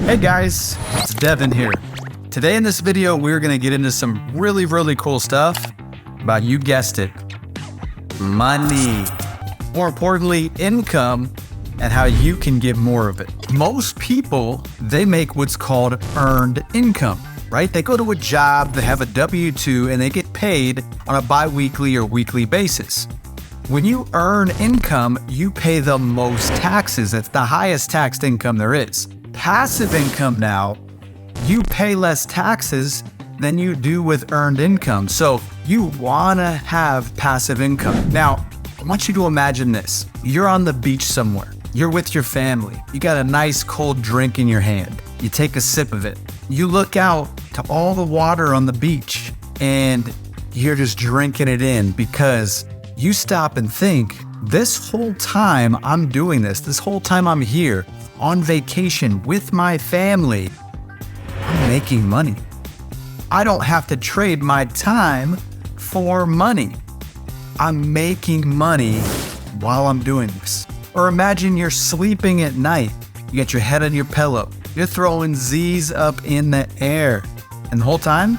Hey guys, it's Devin here. Today in this video, we're gonna get into some really cool stuff about, you guessed it, money. More importantly, income and how you can get more of it. Most people, they make what's called earned income, right? They go to a job, they have a W-2, and they get paid on a bi-weekly or weekly basis. When you earn income, you pay the most taxes. It's the highest taxed income there is. Passive income now, you pay less taxes than you do with earned income. So you wanna have passive income. Now, I want you to imagine this. You're on the beach somewhere. You're with your family. You got a nice cold drink in your hand. You take a sip of it. You look out to all the water on the beach and you're just drinking it in because you stop and think, this whole time I'm doing this whole time I'm here on vacation with my family, I'm making money. I don't have to trade my time for money. I'm making money while I'm doing this. Or imagine you're sleeping at night. You got your head on your pillow. You're throwing Z's up in the air. And the whole time,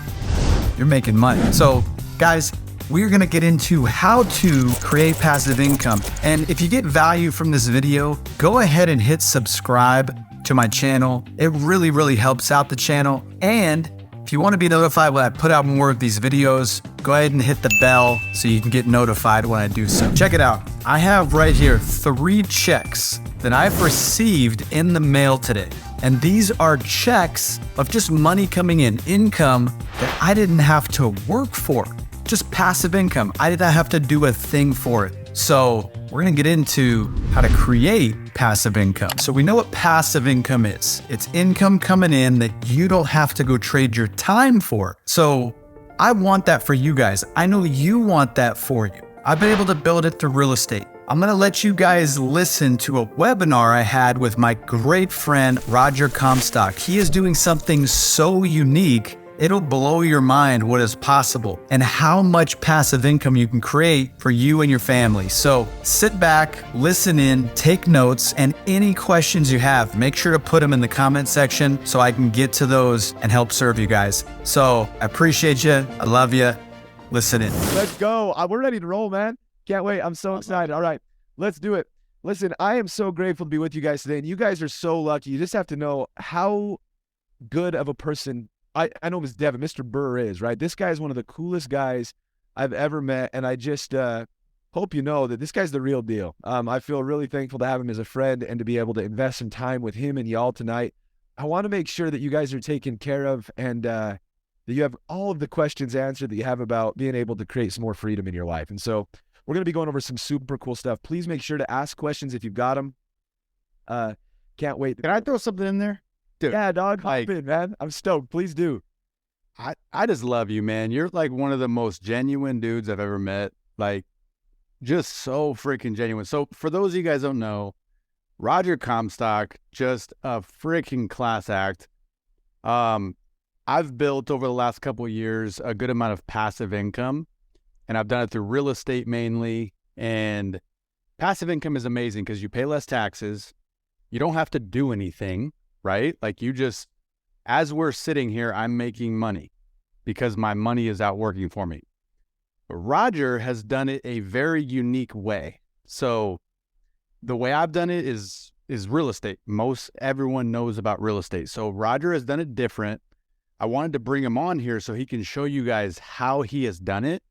you're making money. So guys, we're gonna get into how to create passive income. And if you get value from this video, go ahead and hit subscribe to my channel. It really helps out the channel. And if you wanna be notified when I put out more of these videos, go ahead and hit the bell so you can get notified when I do so. Check it out. I have right here 3 checks that I've received in the mail today. And these are checks of just money coming in, income that I didn't have to work for. Just passive income. I did not have to do a thing for it. So we're gonna get into how to create passive income. So we know what passive income is. It's income coming in that you don't have to go trade your time for. So I want that for you guys. I know you want that for you. I've been able to build it through real estate. I'm gonna let you guys listen to a webinar I had with my great friend, Roger Comstock. He is doing something so unique, it'll blow your mind what is possible and how much passive income you can create for you and your family. So sit back, listen in, take notes, and any questions you have, make sure to put them in the comment section so I can get to those and help serve you guys. So I appreciate you. I love you. Listen in. Let's go. We're ready to roll, man. Can't wait. I'm so excited. All right, let's do it. Listen, I am so grateful to be with you guys today, and you guys are so lucky. You just have to know how good of a person I know Ms. Devin, Mr. Burr is, right? This guy is one of the coolest guys I've ever met, and I just hope you know that this guy's the real deal. I feel really thankful to have him as a friend and to be able to invest some time with him and y'all tonight. I want to make sure that you guys are taken care of and that you have all of the questions answered that you have about being able to create some more freedom in your life. And so we're going to be going over some super cool stuff. Please make sure to ask questions if you've got them. Can't wait. Can I throw something in there? Dude, yeah, dog, hop in, man. I'm stoked. Please do. I just love you, man. You're like one of the most genuine dudes I've ever met. Like, just so freaking genuine. So for those of you guys who don't know, Roger Comstock, just a freaking class act. I've built over the last couple of years a good amount of passive income, and I've done it through real estate mainly. And passive income is amazing because you pay less taxes. You don't have to do anything. Right? Like you just, as we're sitting here, I'm making money because my money is out working for me. But Roger has done it a very unique way. So the way I've done it is real estate. Everyone knows about real estate. So Roger has done it different. I wanted to bring him on here so he can show you guys how he has done it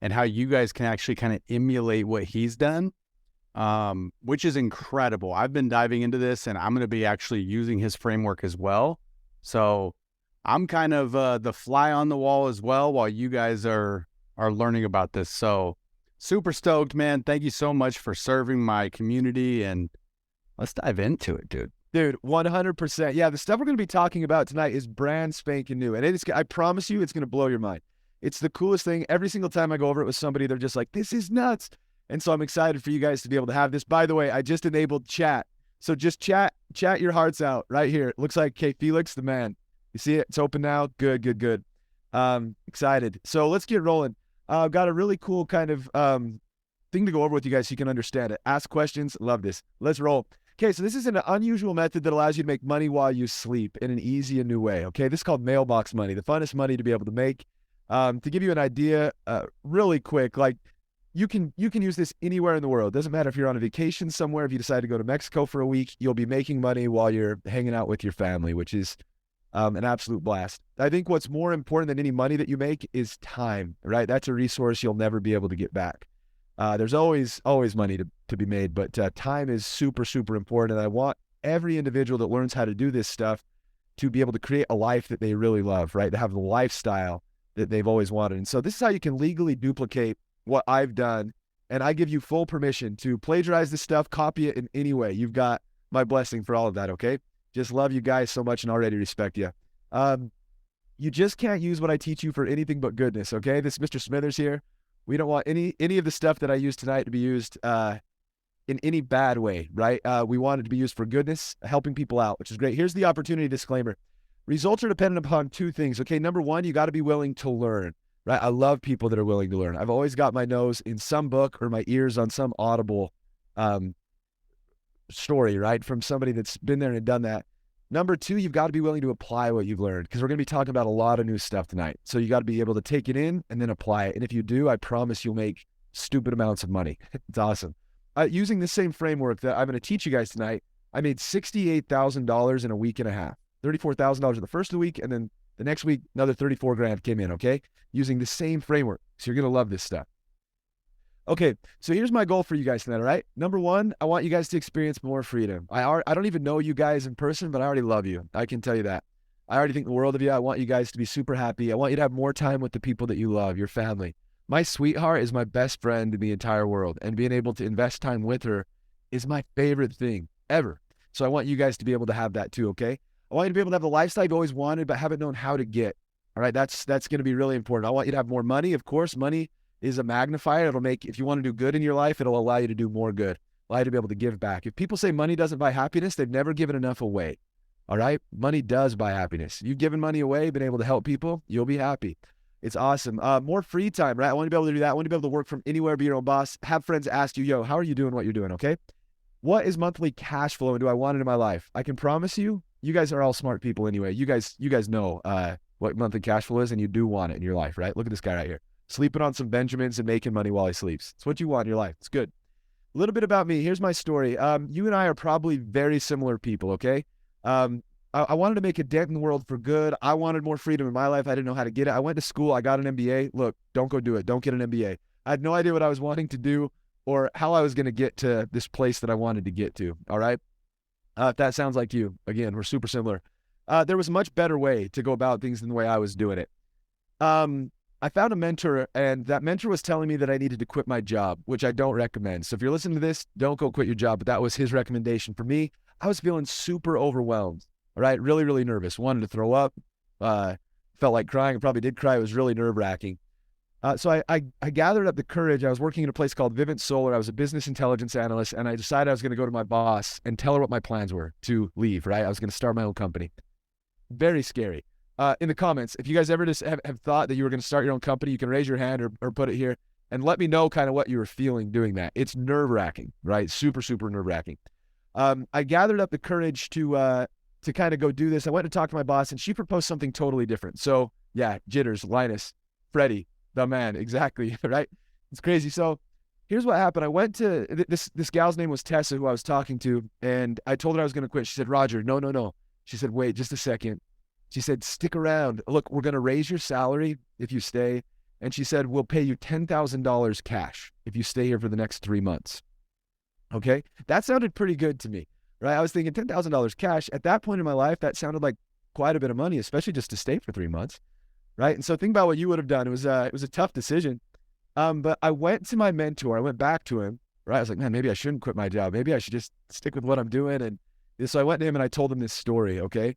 and how you guys can actually kind of emulate what he's done. Which is incredible. I've been diving into this and I'm going to be actually using his framework as well. So I'm kind of the fly on the wall as well while you guys are learning about this. So super stoked, man. Thank you so much for serving my community, and let's dive into it, dude. Dude, 100%. Yeah, the stuff we're going to be talking about tonight is brand spanking new. And I promise you, it's going to blow your mind. It's the coolest thing. Every single time I go over it with somebody, they're just like, this is nuts. And so I'm excited for you guys to be able to have this. By the way, I just enabled chat. So just chat your hearts out right here. It looks like K Felix, the man. You see it? It's open now. Good. Excited. So let's get rolling. I've got a really cool kind of thing to go over with you guys so you can understand it. Ask questions. Love this. Let's roll. Okay, so this is an unusual method that allows you to make money while you sleep in an easy and new way. Okay, this is called mailbox money, the funnest money to be able to make. To give you an idea, really quick, like you can use this anywhere in the world. Doesn't matter if you're on a vacation somewhere. If you decide to go to Mexico for a week, you'll be making money while you're hanging out with your family, which is an absolute blast. I think what's more important than any money that you make is time, right? That's a resource you'll never be able to get back. There's always money to be made, but time is super, super important. And I want every individual that learns how to do this stuff to be able to create a life that they really love, right? To have the lifestyle that they've always wanted. And so this is how you can legally duplicate what I've done. And I give you full permission to plagiarize this stuff, copy it in any way. You've got my blessing for all of that, okay? Just love you guys so much and already respect you. You just can't use what I teach you for anything but goodness, okay? This is Mr. Smithers here. We don't want any of the stuff that I use tonight to be used in any bad way, right? We want it to be used for goodness, helping people out, which is great. Here's the opportunity disclaimer. Results are dependent upon two things, okay? Number one, you got to be willing to learn, right? I love people that are willing to learn. I've always got my nose in some book or my ears on some audible story, right? From somebody that's been there and done that. Number two, you've got to be willing to apply what you've learned because we're going to be talking about a lot of new stuff tonight. So you got to be able to take it in and then apply it. And if you do, I promise you'll make stupid amounts of money. It's awesome. Using the same framework that I'm going to teach you guys tonight, I made $68,000 in a week and a half, $34,000 in the first of the week. And then the next week, another 34 grand came in, okay? Using the same framework. So you're going to love this stuff. Okay, so here's my goal for you guys tonight, all right? Number one, I want you guys to experience more freedom. I don't even know you guys in person, but I already love you. I can tell you that. I already think the world of you. I want you guys to be super happy. I want you to have more time with the people that you love, your family. My sweetheart is my best friend in the entire world, and being able to invest time with her is my favorite thing ever. So I want you guys to be able to have that too, okay? I want you to be able to have the lifestyle you've always wanted, but haven't known how to get, all right? That's going to be really important. I want you to have more money. Of course, money is a magnifier. It'll make, if you want to do good in your life, it'll allow you to do more good, allow you to be able to give back. If people say money doesn't buy happiness, they've never given enough away, all right? Money does buy happiness. You've given money away, been able to help people, you'll be happy. It's awesome. More free time, right? I want to be able to do that. I want to be able to work from anywhere, be your own boss, have friends ask you, yo, how are you doing what you're doing, okay? What is monthly cash flow and do I want it in my life? I can promise you, you guys are all smart people anyway. You guys know what monthly cash flow is and you do want it in your life, right? Look at this guy right here. Sleeping on some Benjamins and making money while he sleeps. It's what you want in your life. It's good. A little bit about me. Here's my story. You and I are probably very similar people, okay? I wanted to make a dent in the world for good. I wanted more freedom in my life. I didn't know how to get it. I went to school. I got an MBA. Look, don't go do it. Don't get an MBA. I had no idea what I was wanting to do or how I was going to get to this place that I wanted to get to, all right? If that sounds like you, again, we're super similar. There was a much better way to go about things than the way I was doing it. I found a mentor, and that mentor was telling me that I needed to quit my job, which I don't recommend. So if you're listening to this, don't go quit your job. But that was his recommendation for me. I was feeling super overwhelmed, all right? Really, really nervous. Wanted to throw up. Felt like crying. I probably did cry. It was really nerve-wracking. So I gathered up the courage. I was working at a place called Vivint Solar. I was a business intelligence analyst, and I decided I was going to go to my boss and tell her what my plans were to leave, right? I was going to start my own company. Very scary. In the comments, if you guys ever just have thought that you were going to start your own company, you can raise your hand or put it here and let me know kind of what you were feeling doing that. It's nerve-wracking, right? Super, super nerve-wracking. I gathered up the courage to kind of go do this. I went to talk to my boss and she proposed something totally different. So yeah, jitters, Linus, Freddie, the man, exactly, right? It's crazy. So here's what happened. I went to, this gal's name was Tessa, who I was talking to, and I told her I was going to quit. She said, Roger, no. She said, wait just a second. She said, stick around. Look, we're going to raise your salary if you stay. And she said, we'll pay you $10,000 cash if you stay here for the next 3 months. Okay? That sounded pretty good to me, right? I was thinking $10,000 cash. At that point in my life, that sounded like quite a bit of money, especially just to stay for 3 months, right? And so think about what you would have done. It was a tough decision. But I went to my mentor. I went back to him, right? I was like, man, maybe I shouldn't quit my job. Maybe I should just stick with what I'm doing. And so I went to him and I told him this story, okay?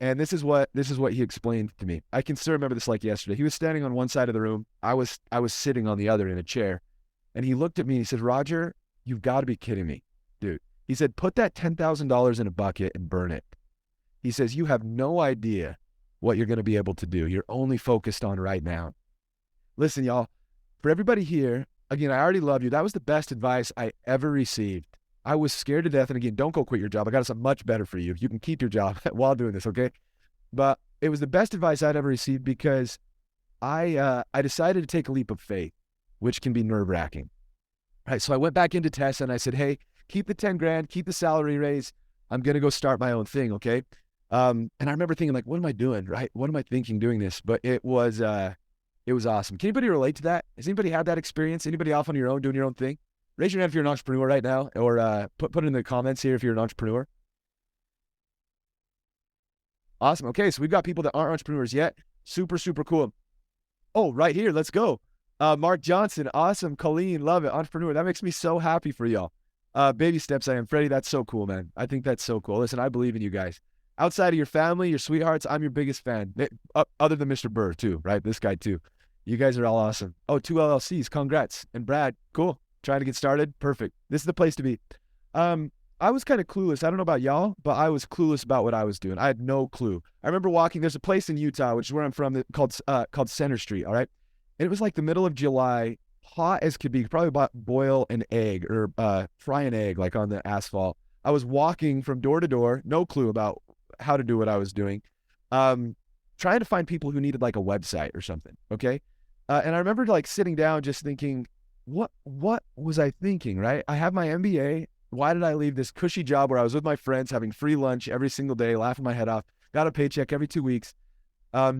And this is what he explained to me. I can still remember this like yesterday. He was standing on one side of the room. I was sitting on the other in a chair. And he looked at me and he said, Roger, you've got to be kidding me, dude. He said, put that $10,000 in a bucket and burn it. He says, you have no idea what you're going to be able to do. You're only focused on right now. Listen, y'all, for everybody here, again, I already love you. That was the best advice I ever received. I was scared to death. And again, don't go quit your job. I got something much better for you. You can keep your job while doing this, okay? But it was the best advice I'd ever received because I decided to take a leap of faith, which can be nerve-wracking. Right, so I went back into Tessa and I said, hey, keep the 10 grand, keep the salary raise. I'm going to go start my own thing, okay? And I remember thinking like, what am I doing, right? What am I thinking doing this? But it was awesome. Can anybody relate to that? Has anybody had that experience? Anybody off on your own, doing your own thing? Raise your hand if you're an entrepreneur right now, or put it in the comments here if you're an entrepreneur. Awesome. Okay, so we've got people that aren't entrepreneurs yet. Super, super cool. Oh, right here. Let's go. Mark Johnson. Awesome. Colleen. Love it. Entrepreneur. That makes me so happy for y'all. Baby steps I am. Freddie, that's so cool, man. I think that's so cool. Listen, I believe in you guys. Outside of your family, your sweethearts, I'm your biggest fan. Other than Mr. Burr, too, right? This guy, too. You guys are all awesome. Oh, 2 LLCs. Congrats. And Brad, cool. Trying to get started. Perfect. This is the place to be. I was kind of clueless. I don't know about y'all, but I was clueless about what I was doing. I had no clue. I remember walking. There's a place in Utah, which is where I'm from, called Center Street, all right? And it was like the middle of July, hot as could be. You could probably boil an egg or fry an egg like on the asphalt. I was walking from door to door, no clue about how to do what I was doing, trying to find people who needed like a website or something, okay? And I remember like sitting down just thinking, what was I thinking, right? I have my MBA. Why did I leave this cushy job where I was with my friends having free lunch every single day, laughing my head off, got a paycheck every 2 weeks,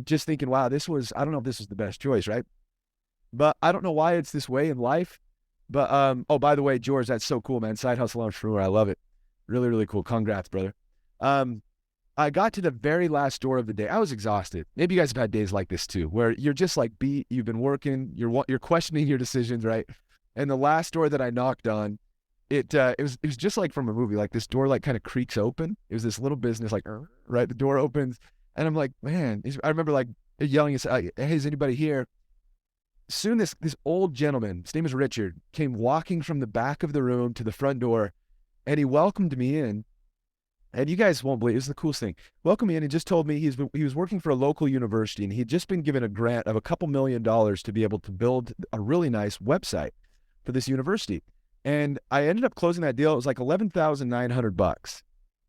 just thinking, wow, I don't know if this was the best choice, right? But I don't know why it's this way in life. But, oh, by the way, George, that's so cool, man. Side hustle entrepreneur. I love it. Really, really cool. Congrats, brother. I got to the very last door of the day. I was exhausted. Maybe you guys have had days like this too, where you're just like beat, you've been working, you're questioning your decisions, right? And the last door that I knocked on, it was just like from a movie, like this door like kind of creaks open. It was this little business like, right? The door opens and I'm like, man, I remember like yelling, hey, is anybody here? Soon this old gentleman, his name is Richard, came walking from the back of the room to the front door and he welcomed me in. And you guys won't believe, it was the coolest thing. Welcomed me in and just told me he was working for a local university and he had just been given a grant of a couple $1 million to be able to build a really nice website for this university. And I ended up closing that deal. It was like $11,900.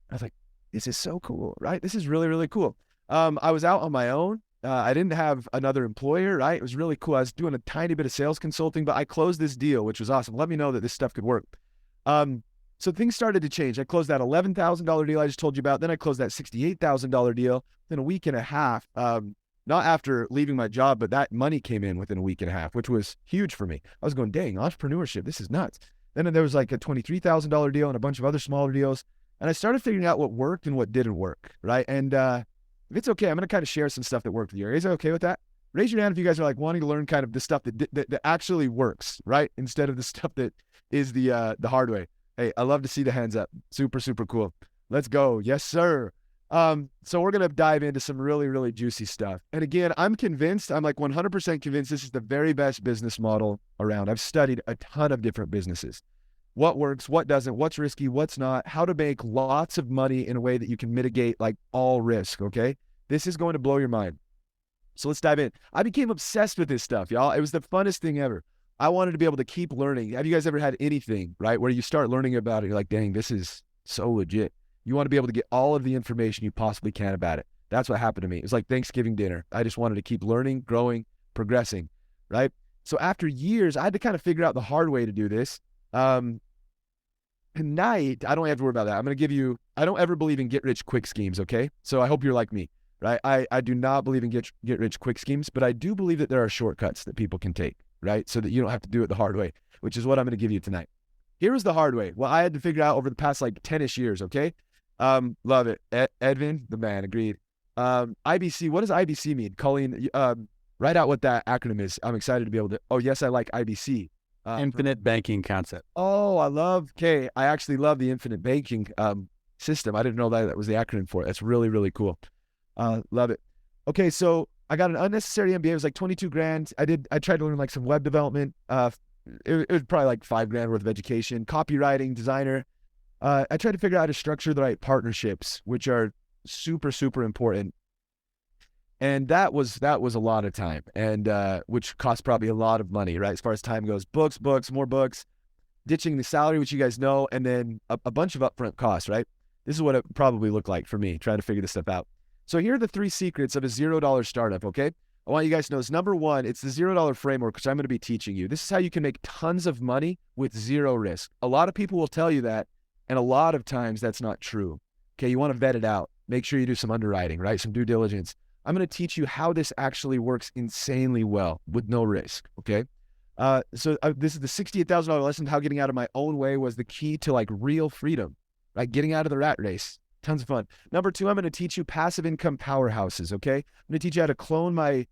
I was like, this is so cool, right? This is really, really cool. I was out on my own. I didn't have another employer, right? It was really cool. I was doing a tiny bit of sales consulting, but I closed this deal, which was awesome. Let me know that this stuff could work. So things started to change. I closed that $11,000 deal I just told you about. Then I closed that $68,000 deal in a week and a half. Not after leaving my job, but that money came in within a week and a half, which was huge for me. I was going, dang, entrepreneurship, this is nuts. Then there was like a $23,000 deal and a bunch of other smaller deals. And I started figuring out what worked and what didn't work, right? And if it's okay, I'm going to kind of share some stuff that worked with you. Is that okay with that? Raise your hand if you guys are like wanting to learn kind of the stuff that actually works, right? Instead of the stuff that is the hard way. Hey, I love to see the hands up. Super, super cool. Let's go. Yes, sir. So we're going to dive into some really, really juicy stuff. And again, I'm convinced, I'm like 100% convinced this is the very best business model around. I've studied a ton of different businesses. What works, what doesn't, what's risky, what's not, how to make lots of money in a way that you can mitigate like all risk, okay? This is going to blow your mind. So let's dive in. I became obsessed with this stuff, y'all. It was the funnest thing ever. I wanted to be able to keep learning. Have you guys ever had anything, right, where you start learning about it, you're like, dang, this is so legit. You want to be able to get all of the information you possibly can about it. That's what happened to me. It was like Thanksgiving dinner. I just wanted to keep learning, growing, progressing, right? So after years, I had to kind of figure out the hard way to do this. Tonight, I don't have to worry about that. I'm going to give you, I don't ever believe in get-rich-quick schemes, okay? So I hope you're like me, right? I do not believe in get-rich-quick schemes, but I do believe that there are shortcuts that people can take, right? So that you don't have to do it the hard way, which is what I'm going to give you tonight. Here was the hard way. Well, I had to figure out over the past like 10-ish years, okay? Love it. Edvin, the man, agreed. IBC, what does IBC mean? Colleen, write out what that acronym is. I'm excited to be able to, oh yes, I like IBC. Infinite banking concept. Oh, I actually love the infinite banking system. I didn't know that was the acronym for it. That's really, really cool. Love it. Okay, so I got an unnecessary MBA. It was like 22 grand. I tried to learn like some web development. It was probably like 5 grand worth of education, copywriting, designer. I tried to figure out how to structure the right partnerships, which are super, super important. And that was a lot of time, and which cost probably a lot of money, right? As far as time goes, books, more books. ditching the salary, which you guys know, and then a bunch of upfront costs, right? This is what it probably looked like for me trying to figure this stuff out. So here are the 3 secrets of a $0 startup, okay? I want you guys to know this. Number 1, it's the $0 framework, which I'm going to be teaching you. This is how you can make tons of money with 0 risk. A lot of people will tell you that, and a lot of times that's not true. Okay, you want to vet it out. Make sure you do some underwriting, right? Some due diligence. I'm going to teach you how this actually works insanely well with no risk, okay? This is the $68,000 lesson, how getting out of my own way was the key to like real freedom, right? Getting out of the rat race. Tons of fun. Number 2, I'm going to teach you passive income powerhouses, okay? I'm going to teach you how to clone my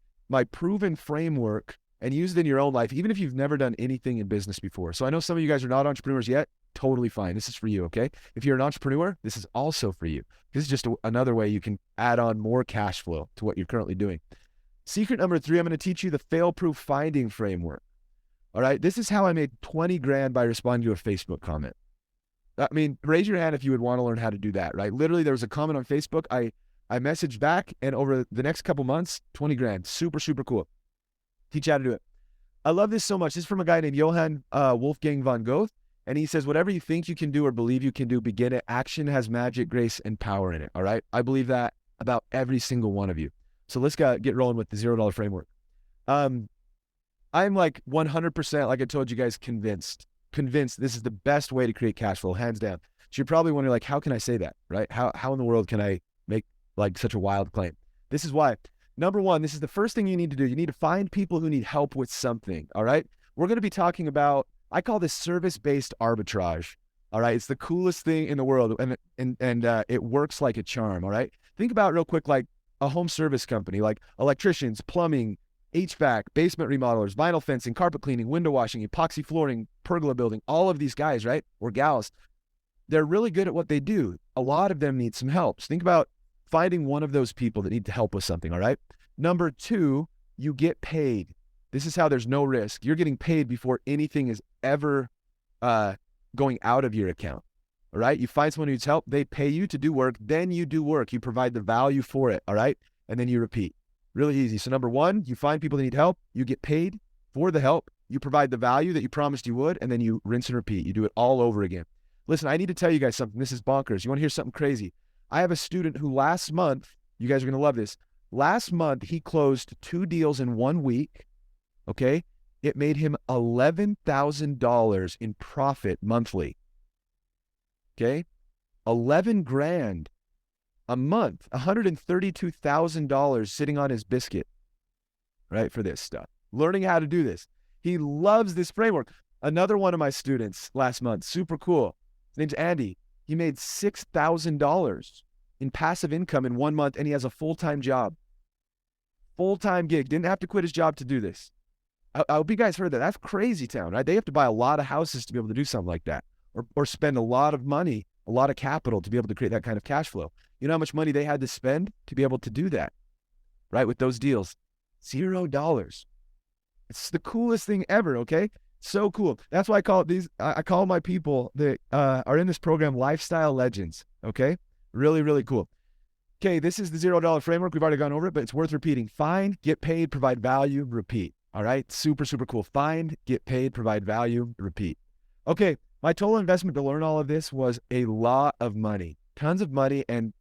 proven framework and use it in your own life, even if you've never done anything in business before. So I know some of you guys are not entrepreneurs yet. Totally fine. This is for you, okay? If you're an entrepreneur, this is also for you. This is just another way you can add on more cash flow to what you're currently doing. Secret number 3, I'm going to teach you the fail-proof finding framework. All right? This is how I made 20 grand by responding to a Facebook comment. I mean, raise your hand if you would want to learn how to do that, right? Literally, there was a comment on Facebook. I messaged back, and over the next couple months, 20 grand. Super, super cool. Teach you how to do it. I love this so much. This is from a guy named Johann Wolfgang von Goethe, and he says, whatever you think you can do or believe you can do, begin it. Action has magic, grace, and power in it, all right? I believe that about every single one of you. So let's get rolling with the $0 framework. I'm like 100%, like I told you guys, convinced this is the best way to create cash flow, hands down. So you're probably wondering, like, how can I say that, right? How in the world can I make like such a wild claim? This is why. Number 1, this is the first thing you need to do. You need to find people who need help with something, all right? We're going to be talking about, I call this service-based arbitrage, all right? It's the coolest thing in the world, and it works like a charm, all right? Think about real quick, like a home service company, like electricians, plumbing, HVAC, basement remodelers, vinyl fencing, carpet cleaning, window washing, epoxy flooring, pergola building, all of these guys, right? Or gals, they're really good at what they do. A lot of them need some help. So think about finding one of those people that need to help with something, all right? Number 2, you get paid. This is how there's no risk. You're getting paid before anything is ever going out of your account, all right? You find someone who needs help, they pay you to do work, then you do work. You provide the value for it, all right? And then you repeat. Really easy. So number 1, you find people that need help, you get paid for the help, you provide the value that you promised you would, and then you rinse and repeat. You do it all over again. Listen, I need to tell you guys something. This is bonkers. You want to hear something crazy? I have a student who last month, you guys are going to love this. Last month, he closed 2 deals in 1 week, okay? It made him $11,000 in profit monthly, okay? 11 grand a month, $132,000 sitting on his biscuit, right, for this stuff. Learning how to do this. He loves this framework. Another one of my students last month, super cool. His name's Andy. He made $6,000 in passive income in 1 month, and he has a full-time job. Full-time gig. Didn't have to quit his job to do this. I hope you guys heard that. That's crazy town, right? They have to buy a lot of houses to be able to do something like that, or spend a lot of money, a lot of capital to be able to create that kind of cash flow. You know how much money they had to spend to be able to do that, right? With those deals, $0. It's the coolest thing ever, okay? So cool. That's why I call it I call my people that are in this program lifestyle legends, okay? Really, really cool. Okay, this is the $0 framework. We've already gone over it, but it's worth repeating. Find, get paid, provide value, repeat. All right? Super, super cool. Find, get paid, provide value, repeat. Okay, my total investment to learn all of this was a lot of money. Tons of money and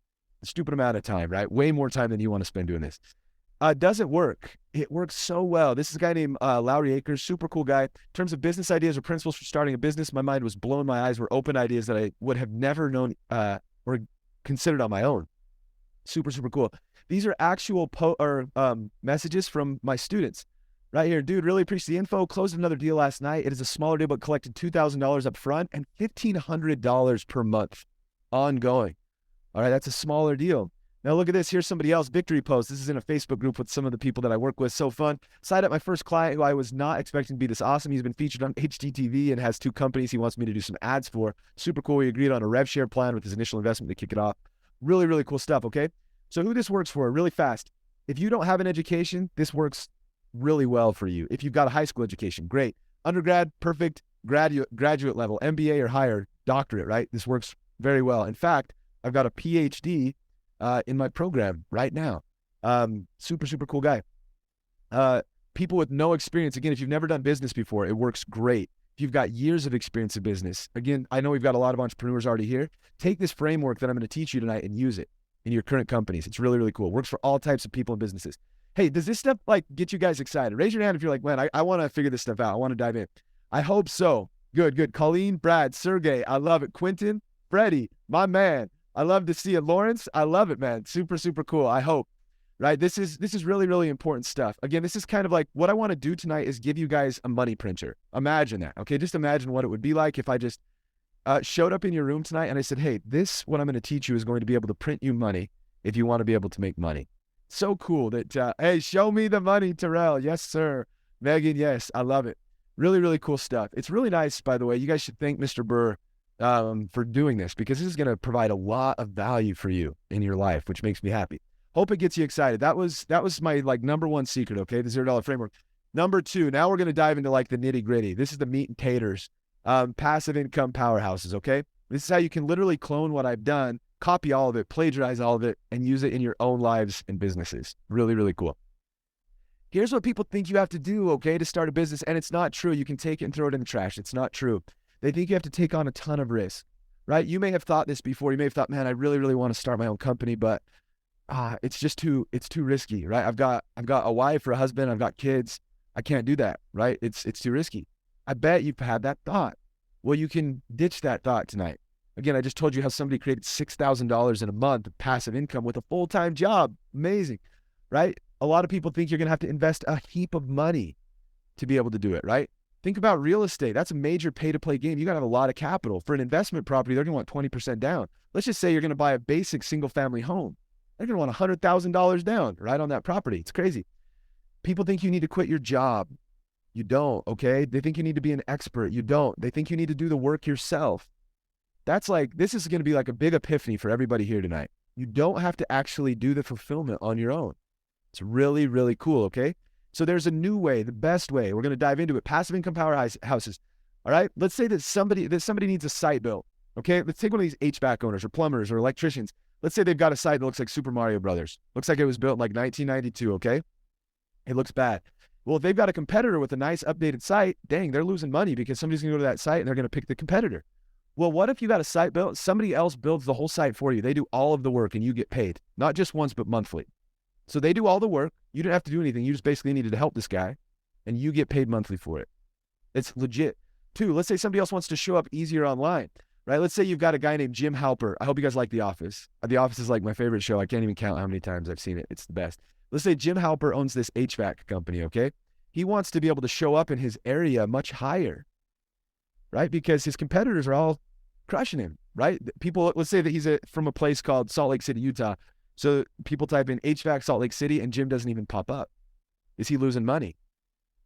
a stupid amount of time, right? Way more time than you want to spend doing this. Does it work? It works so well. This is a guy named Lowry Akers, super cool guy. In terms of business ideas or principles for starting a business, my mind was blown. My eyes were open. Ideas that I would have never known or considered on my own. Super, super cool. These are actual messages from my students. Right here, dude, really appreciate the info. Closed another deal last night. It is a smaller deal, but collected $2,000 up front and $1,500 per month ongoing. All right, that's a smaller deal. Now look at this. Here's somebody else, victory post. This is in a Facebook group with some of the people that I work with. So fun. Signed up my first client who I was not expecting to be this awesome. He's been featured on HGTV and has 2 companies he wants me to do some ads for. Super cool. We agreed on a rev share plan with his initial investment to kick it off. Really, really cool stuff, okay? So who this works for, really fast. If you don't have an education, this works really well for you. If you've got a high school education, great. Undergrad, perfect. Graduate level, MBA or higher, doctorate, right? This works very well. In fact, I've got a PhD in my program right now. Super, super cool guy. People with no experience. Again, if you've never done business before, it works great. If if you've got years of experience in business. Again, I know we've got a lot of entrepreneurs already here. Take this framework that I'm going to teach you tonight and use it in your current companies. It's really, really cool. It works for all types of people and businesses. Hey, does this stuff like get you guys excited? Raise your hand if you're like, man, I want to figure this stuff out. I want to dive in. I hope so. Good, good. Colleen, Brad, Sergey, I love it. Quentin, Freddie, my man. I love to see it. Lawrence, I love it, man. Super, super cool. I hope. Right? This is really, really important stuff. Again, this is kind of like what I want to do tonight is give you guys a money printer. Imagine that. Okay. Just imagine what it would be like if I just showed up in your room tonight and I said, hey, what I'm going to teach you is going to be able to print you money if you want to be able to make money. So cool that, hey, show me the money, Terrell. Yes, sir. Megan, yes. I love it. Really, really cool stuff. It's really nice, by the way. You guys should thank Mr. Burr for doing this, because this is going to provide a lot of value for you in your life, which makes me happy. Hope it gets you excited. That was my like number one secret, okay? The $0 framework. Number two, now we're going to dive into like the nitty gritty. This is the meat and taters, passive income powerhouses, okay? This is how you can literally clone what I've done, copy all of it, plagiarize all of it, and use it in your own lives and businesses. Really, really cool. Here's what people think you have to do, okay, to start a business, and it's not true. You can take it and throw it in the trash. It's not true. They think you have to take on a ton of risk, right? You may have thought this before. You may have thought, man, I really, really want to start my own company, but it's too risky, right? I've got a wife or a husband. I've got kids. I can't do that, right? It's too risky. I bet you've had that thought. Well, you can ditch that thought tonight. Again, I just told you how somebody created $6,000 in a month of passive income with a full-time job. Amazing, right? A lot of people think you're going to have to invest a heap of money to be able to do it, right? Think about real estate. That's a major pay-to-play game. You got to have a lot of capital. For an investment property, they're going to want 20% down. Let's just say you're going to buy a basic single-family home. They're going to want $100,000 down right on that property. It's crazy. People think you need to quit your job. You don't, okay? They think you need to be an expert. You don't. They think you need to do the work yourself. This is going to be like a big epiphany for everybody here tonight. You don't have to actually do the fulfillment on your own. It's really, really cool, okay? So there's a new way, the best way. We're going to dive into it. Passive income powerhouses. All right? Let's say that somebody needs a site built, okay? Let's take one of these HVAC owners or plumbers or electricians. Let's say they've got a site that looks like Super Mario Brothers. Looks like it was built in like 1992, okay? It looks bad. Well, if they've got a competitor with a nice updated site, dang, they're losing money because somebody's going to go to that site and they're going to pick the competitor. Well, what if you got a site built, somebody else builds the whole site for you. They do all of the work and you get paid, not just once, but monthly. So they do all the work. You didn't have to do anything. You just basically needed to help this guy and you get paid monthly for it. It's legit. Two, let's say somebody else wants to show up easier online, right? Let's say you've got a guy named Jim Halper. I hope you guys like The Office. The Office is like my favorite show. I can't even count how many times I've seen it. It's the best. Let's say Jim Halper owns this HVAC company, okay? He wants to be able to show up in his area much higher, right? Because his competitors are all crushing him, right? People, let's say that he's from a place called Salt Lake City, Utah. So people type in HVAC Salt Lake City and Jim doesn't even pop up. Is he losing money?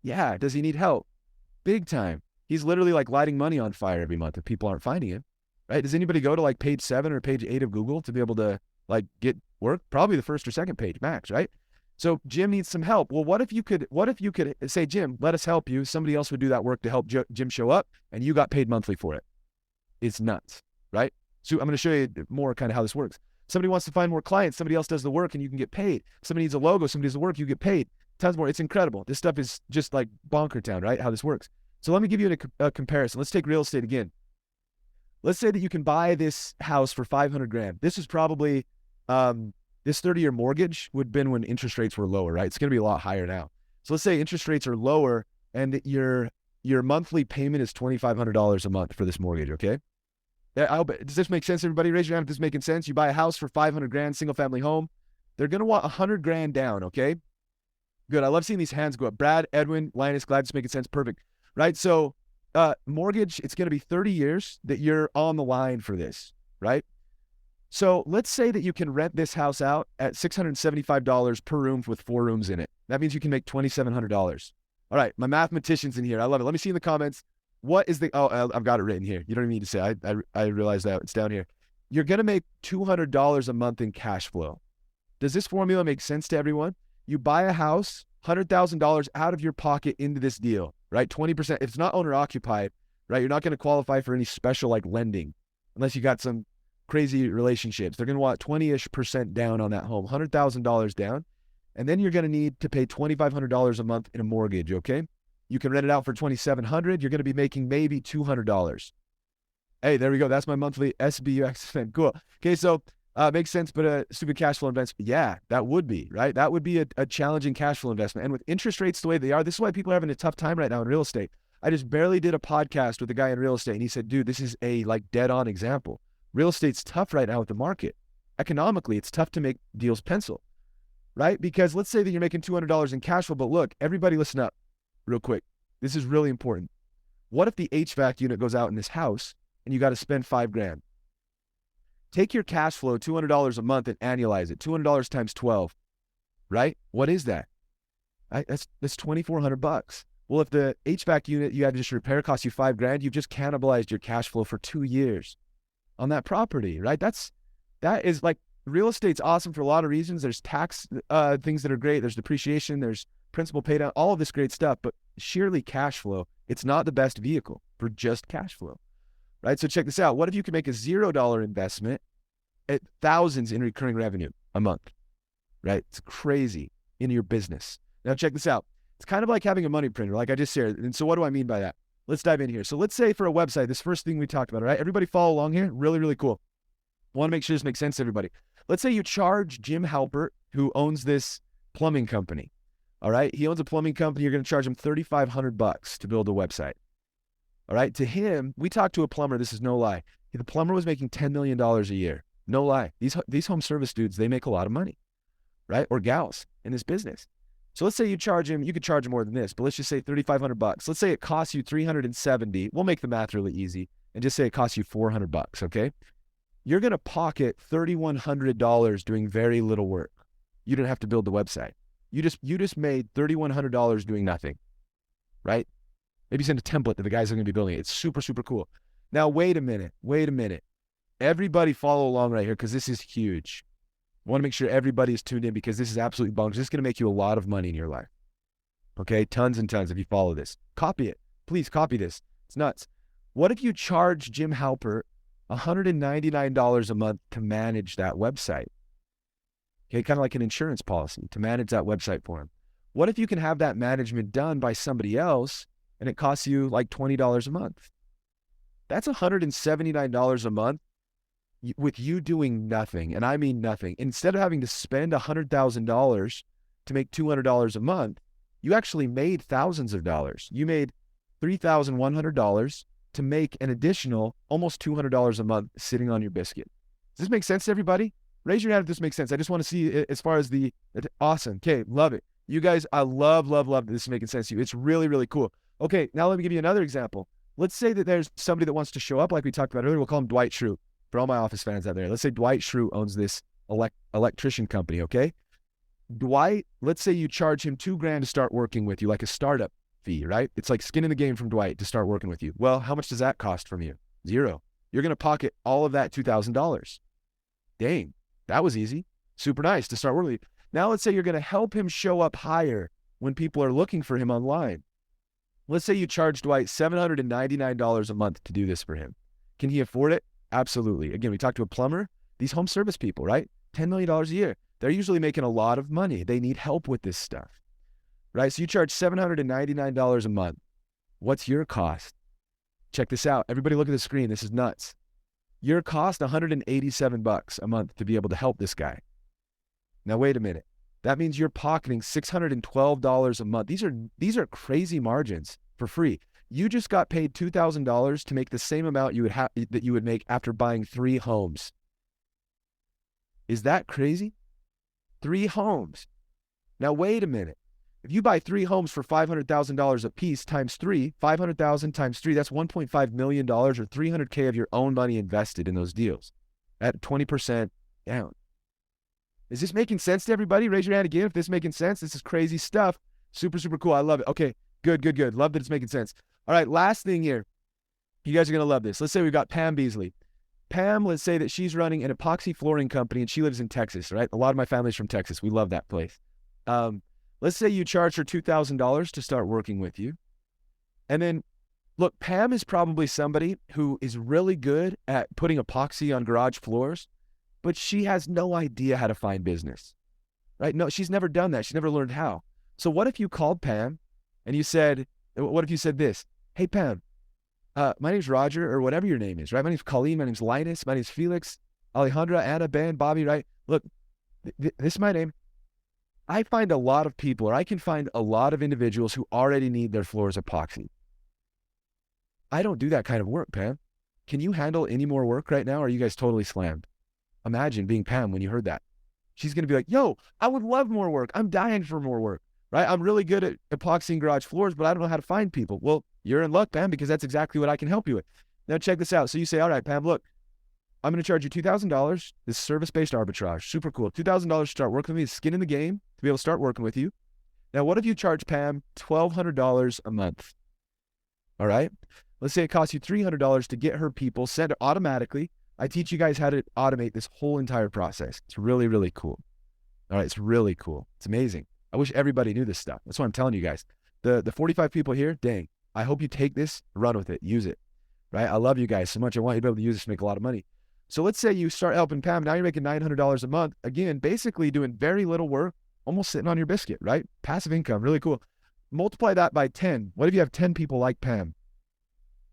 Yeah. Does he need help? Big time. He's literally like lighting money on fire every month if people aren't finding him, right? Does anybody go to like page 7 or page 8 of Google to be able to like get work? Probably the first or second page max, right? So Jim needs some help. Well, what if you could say, Jim, let us help you. Somebody else would do that work to help Jim show up and you got paid monthly for it. It's nuts, right? So I'm going to show you more kind of how this works. Somebody wants to find more clients. Somebody else does the work and you can get paid. Somebody needs a logo. Somebody does the work. You get paid. Tons more. It's incredible. This stuff is just like bonker town, right? How this works. So let me give you a comparison. Let's take real estate again. Let's say that you can buy this house for $500,000. This is probably, this 30-year mortgage would have been when interest rates were lower, right? It's going to be a lot higher now. So let's say interest rates are lower and your monthly payment is $2,500 a month for this mortgage, okay? Does this make sense, everybody? Raise your hand if this is making sense. You buy a house for $500,000, single family home. They're going to want $100,000 down, okay? Good. I love seeing these hands go up. Brad, Edwin, Linus, glad it's making sense. Perfect. Right? So mortgage, it's going to be 30 years that you're on the line for this, right? So let's say that you can rent this house out at $675 per room with 4 rooms in it. That means you can make $2,700. All right. My mathematician's in here. I love it. Let me see in the comments. What is I've got it written here. You don't even need to say, I realize that it's down here. You're going to make $200 a month in cash flow. Does this formula make sense to everyone? You buy a house, $100,000 out of your pocket into this deal, right? 20%. If it's not owner occupied, right? You're not going to qualify for any special like lending unless you got some crazy relationships. They're going to want 20-ish% down on that home, $100,000 down. And then you're going to need to pay $2,500 a month in a mortgage, okay? You can rent it out for $2,700. You're going to be making maybe $200. Hey, there we go. That's my monthly SBUX spend. Cool. Okay, so makes sense, but a stupid cash flow investment. Yeah, that would be, right? That would be a challenging cash flow investment. And with interest rates the way they are, this is why people are having a tough time right now in real estate. I just barely did a podcast with a guy in real estate, and he said, dude, this is a like dead-on example. Real estate's tough right now with the market. Economically, it's tough to make deals pencil, right? Because let's say that you're making $200 in cash flow, but look, everybody listen up real quick. This is really important. What if the HVAC unit goes out in this house and you got to spend $5,000? Take your cash flow, $200 a month, and annualize it. $200 times 12, right? What is that? That's $2,400. Well, if the HVAC unit you had to just repair costs you $5,000, you've just cannibalized your cash flow for 2 years on that property, right? That is like, real estate's awesome for a lot of reasons. There's tax things that are great. There's depreciation. There's principal pay down, all of this great stuff. But sheerly cash flow, it's not the best vehicle for just cash flow, right? So check this out. What if you could make a $0 investment at thousands in recurring revenue a month, right? It's crazy in your business. Now check this out. It's kind of like having a money printer, like I just shared. And so what do I mean by that? Let's dive in here. So let's say for a website, this first thing we talked about, all right? Everybody follow along here. Really, really cool. I want to make sure this makes sense to everybody. Let's say you charge Jim Halpert, who owns this plumbing company. All right. He owns a plumbing company. You're going to charge him $3,500 to build a website. All right. To him, we talked to a plumber. This is no lie. The plumber was making $10 million a year. No lie. These home service dudes, they make a lot of money, right? Or gals in this business. So let's say you charge him, you could charge him more than this, but let's just say $3,500. Let's say it costs you $370. We'll make the math really easy and just say it costs you $400. Okay. You're going to pocket $3,100 doing very little work. You didn't have to build the website. You just made $3,100 doing nothing, right? Maybe send a template to the guys that are going to be building it. It's super, super cool. Now, wait a minute. Everybody follow along right here because this is huge. I want to make sure everybody is tuned in because this is absolutely bonkers. This is going to make you a lot of money in your life. Okay, tons and tons if you follow this. Copy it. Please copy this. It's nuts. What if you charge Jim Halpert $199 a month to manage that website? Okay, kind of like an insurance policy to manage that website for him. What if you can have that management done by somebody else and it costs you like $20 a month? That's $179 a month with you doing nothing. And I mean nothing. Instead of having to spend $100,000 to make $200 a month, you actually made thousands of dollars. You made $3,100 to make an additional almost $200 a month sitting on your biscuit. Does this make sense to everybody? Raise your hand if this makes sense. I just want to see it as far as awesome. Okay, love it. You guys, I love that this is making sense to you. It's really, really cool. Okay, now let me give you another example. Let's say that there's somebody that wants to show up like we talked about earlier. We'll call him Dwight Schrute. For all my office fans out there, let's say Dwight Schrute owns this electrician company, okay? Dwight, let's say you charge him $2,000 to start working with you, like a startup fee, right? It's like skin in the game from Dwight to start working with you. Well, how much does that cost from you? $0. You're going to pocket all of that $2,000. Dang, that was easy. Super nice to start working with you. Now let's say you're going to help him show up higher when people are looking for him online. Let's say you charge Dwight $799 a month to do this for him. Can he afford it? Absolutely. Again, we talked to a plumber. These home service people, right? $10 million a year. They're usually making a lot of money. They need help with this stuff, right? So you charge $799 a month. What's your cost? Check this out. Everybody look at the screen. This is nuts. Your cost, $187 a month to be able to help this guy. Now, wait a minute. That means you're pocketing $612 a month. These are crazy margins for free. You just got paid $2,000 to make the same amount that you would make after buying 3 homes. Is that crazy? 3 homes. Now, wait a minute. If you buy 3 homes for $500,000 a piece times 3, 500,000 times 3, that's $1.5 million or $300K of your own money invested in those deals at 20% down. Is this making sense to everybody? Raise your hand again if this is making sense. This is crazy stuff. Super, super cool. I love it. Okay, good. Love that it's making sense. All right, last thing here. You guys are going to love this. Let's say we've got Pam Beasley. Pam, let's say that she's running an epoxy flooring company and she lives in Texas, right? A lot of my family's from Texas. We love that place. Let's say you charge her $2,000 to start working with you. And then, look, Pam is probably somebody who is really good at putting epoxy on garage floors, but she has no idea how to find business, right? No, she's never done that. She's never learned how. So what if you called Pam and you said, What if you said this? Hey, Pam, my name's Roger, or whatever your name is, right? My name's Colleen, my name's Linus, my name's Felix, Alejandra, Anna, Ben, Bobby, right? Look, this is my name. I find a lot of people, or I can find a lot of individuals who already need their floors epoxied. I don't do that kind of work, Pam. Can you handle any more work right now? Or are you guys totally slammed? Imagine being Pam when you heard that. She's going to be like, yo, I would love more work. I'm dying for more work, right? I'm really good at epoxying garage floors, but I don't know how to find people. Well, you're in luck, Pam, because that's exactly what I can help you with. Now check this out. So you say, all right, Pam, look, I'm going to charge you $2,000. This service-based arbitrage, super cool. $2,000 to start working with me, skin in the game to be able to start working with you. Now, what if you charge Pam $1,200 a month? All right. Let's say it costs you $300 to get her people sent automatically. I teach you guys how to automate this whole entire process. It's really, really cool. All right. It's really cool. It's amazing. I wish everybody knew this stuff. That's what I'm telling you guys. The 45 people here, dang, I hope you take this, run with it, use it, right? I love you guys so much. I want you to be able to use this to make a lot of money. So let's say you start helping Pam. Now you're making $900 a month. Again, basically doing very little work, almost sitting on your biscuit, right? Passive income, really cool. Multiply that by 10. What if you have 10 people like Pam?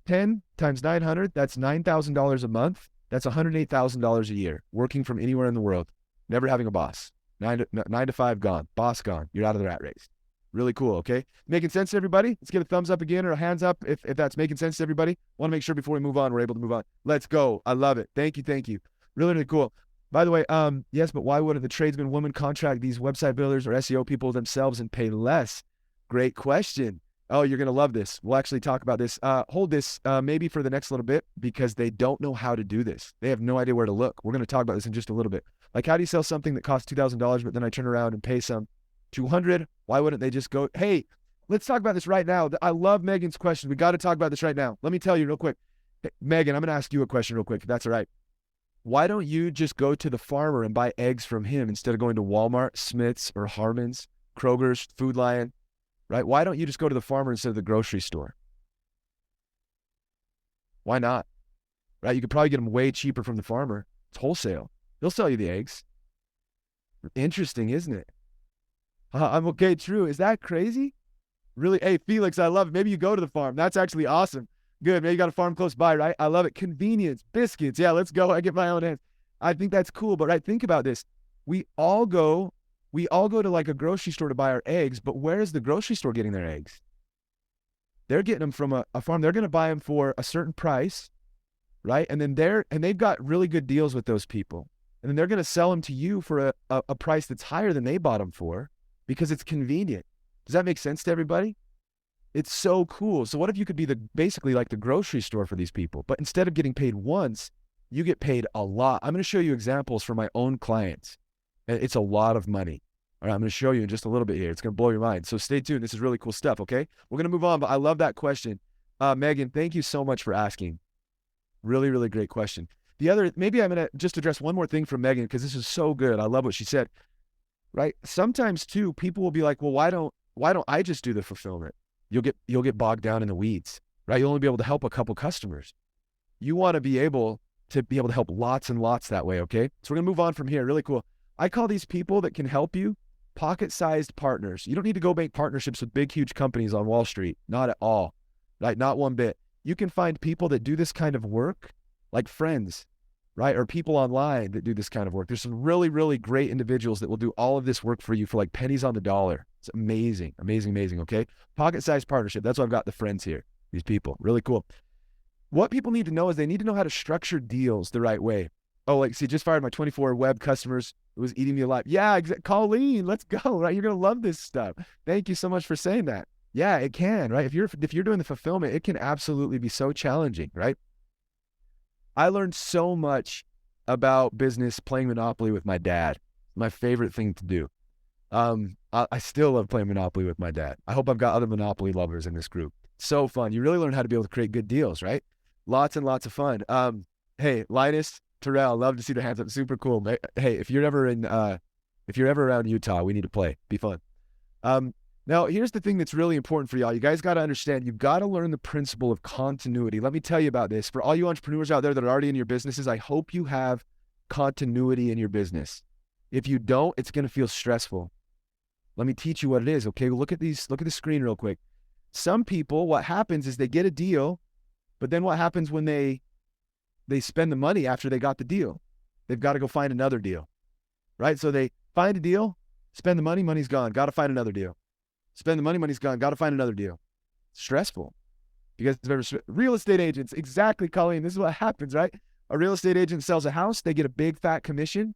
10 times 900, that's $9,000 a month. That's $108,000 a year, working from anywhere in the world, never having a boss. 9 to 5 gone, boss gone. You're out of the rat race. Really cool, okay? Making sense to everybody? Let's give a thumbs up again or a hands up if that's making sense to everybody. Want to make sure before we move on, we're able to move on. Let's go. I love it. Thank you. Really, really cool. By the way, yes, but why wouldn't the tradesman woman contract these website builders or SEO people themselves and pay less? Great question. Oh, you're going to love this. We'll actually talk about this. Hold this maybe for the next little bit because they don't know how to do this. They have no idea where to look. We're going to talk about this in just a little bit. Like, how do you sell something that costs $2,000, but then I turn around and pay some $200? Why wouldn't they just go, hey, let's talk about this right now. I love Megan's question. We got to talk about this right now. Let me tell you real quick. Hey, Megan, I'm going to ask you a question real quick, if that's all right. Why don't you just go to the farmer and buy eggs from him instead of going to Walmart, Smith's, or Harmon's, Kroger's, Food Lion, right? Why don't you just go to the farmer instead of the grocery store? Why not? Right? You could probably get them way cheaper from the farmer. It's wholesale. They'll sell you the eggs. Interesting, isn't it? I'm okay, true. Is that crazy? Really? Hey, Felix, I love it. Maybe you go to the farm. That's actually awesome. Good. Maybe you got a farm close by, right? I love it. Convenience, biscuits. Yeah, let's go. I get my own hands. I think that's cool. But right, think about this. We all go to like a grocery store to buy our eggs, but where is the grocery store getting their eggs? They're getting them from a farm. They're going to buy them for a certain price, right? And then they've got really good deals with those people. And then they're going to sell them to you for a price that's higher than they bought them for because it's convenient. Does that make sense to everybody? It's so cool. So what if you could be basically like the grocery store for these people, but instead of getting paid once, you get paid a lot. I'm going to show you examples from my own clients. It's a lot of money. All right, I'm going to show you in just a little bit here. It's going to blow your mind. So stay tuned. This is really cool stuff, okay? We're going to move on, but I love that question. Megan, thank you so much for asking. Really, really great question. Maybe I'm going to just address one more thing from Megan because this is so good. I love what she said, right? Sometimes too, people will be like, well, why don't I just do the fulfillment? You'll get bogged down in the weeds, right? You'll only be able to help a couple customers. You want to be able to help lots and lots that way, okay? So we're going to move on from here. Really cool. I call these people that can help you pocket-sized partners. You don't need to go make partnerships with big, huge companies on Wall Street. Not at all, right? Not one bit. You can find people that do this kind of work, like friends, right? Or people online that do this kind of work. There's some really, really great individuals that will do all of this work for you for like pennies on the dollar. It's amazing, amazing, amazing, okay? Pocket-sized partnership. That's why I've got the friends here, these people. Really cool. What people need to know is they need to know how to structure deals the right way. Oh, like, see, just fired my 24 web customers. It was eating me alive. Yeah, Colleen, let's go, right? You're going to love this stuff. Thank you so much for saying that. Yeah, it can, right? If you're doing the fulfillment, it can absolutely be so challenging, right? I learned so much about business playing Monopoly with my dad. My favorite thing to do. I still love playing Monopoly with my dad. I hope I've got other Monopoly lovers in this group. So fun. You really learn how to be able to create good deals, right? Lots and lots of fun. Hey, Linus, Terrell, love to see the hands up. Super cool. Hey, if you're ever around Utah, we need to play. Be fun. Now, here's the thing that's really important for y'all. You guys got to understand, you've got to learn the principle of continuity. Let me tell you about this. For all you entrepreneurs out there that are already in your businesses, I hope you have continuity in your business. If you don't, it's going to feel stressful. Let me teach you what it is, okay? Look at the screen real quick. Some people, what happens is they get a deal, but then what happens when they spend the money after they got the deal? They've got to go find another deal, right? So they find a deal, spend the money, money's gone. Got to find another deal. Spend the money, money's gone. Got to find another deal. Stressful. You guys have ever, real estate agents, exactly, Colleen. This is what happens, right? A real estate agent sells a house. They get a big fat commission.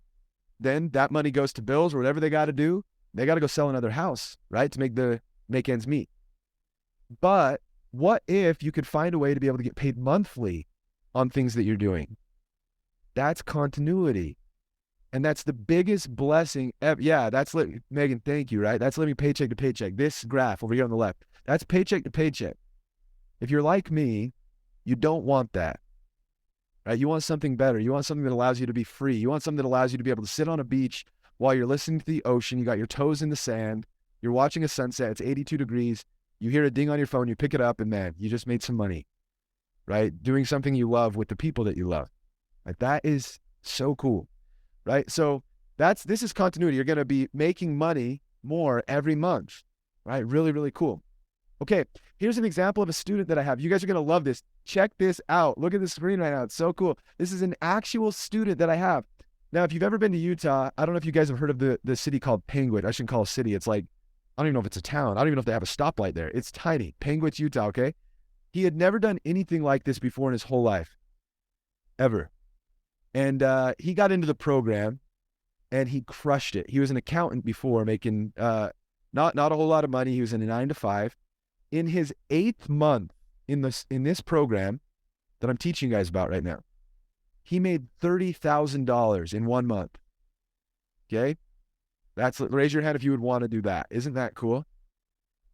Then that money goes to bills or whatever they got to do. They got to go sell another house, right? To make ends meet. But what if you could find a way to be able to get paid monthly on things that you're doing? That's continuity. And that's the biggest blessing ever. Yeah, Megan, thank you, right? That's living paycheck to paycheck. This graph over here on the left, that's paycheck to paycheck. If you're like me, you don't want that, right? You want something better. You want something that allows you to be free. You want something that allows you to be able to sit on a beach while you're listening to the ocean. You got your toes in the sand. You're watching a sunset. It's 82 degrees. You hear a ding on your phone. You pick it up and man, you just made some money, right? Doing something you love with the people that you love. Like that is so cool, right? So this is continuity. You're going to be making money more every month, right? Really, really cool. Okay, here's an example of a student that I have. You guys are going to love this. Check this out. Look at the screen right now. It's so cool. This is an actual student that I have. Now, if you've ever been to Utah, I don't know if you guys have heard of the city called Penguin. I shouldn't call it a city. It's like, I don't even know if it's a town. I don't even know if they have a stoplight there. It's tiny. Penguin, Utah, okay? He had never done anything like this before in his whole life, ever. And he got into the program and he crushed it. He was an accountant before, making not a whole lot of money. He was in a 9-to-5. In his 8th month in this program that I'm teaching you guys about right now, he made $30,000 in 1 month. Okay? Raise your hand if you would want to do that. Isn't that cool?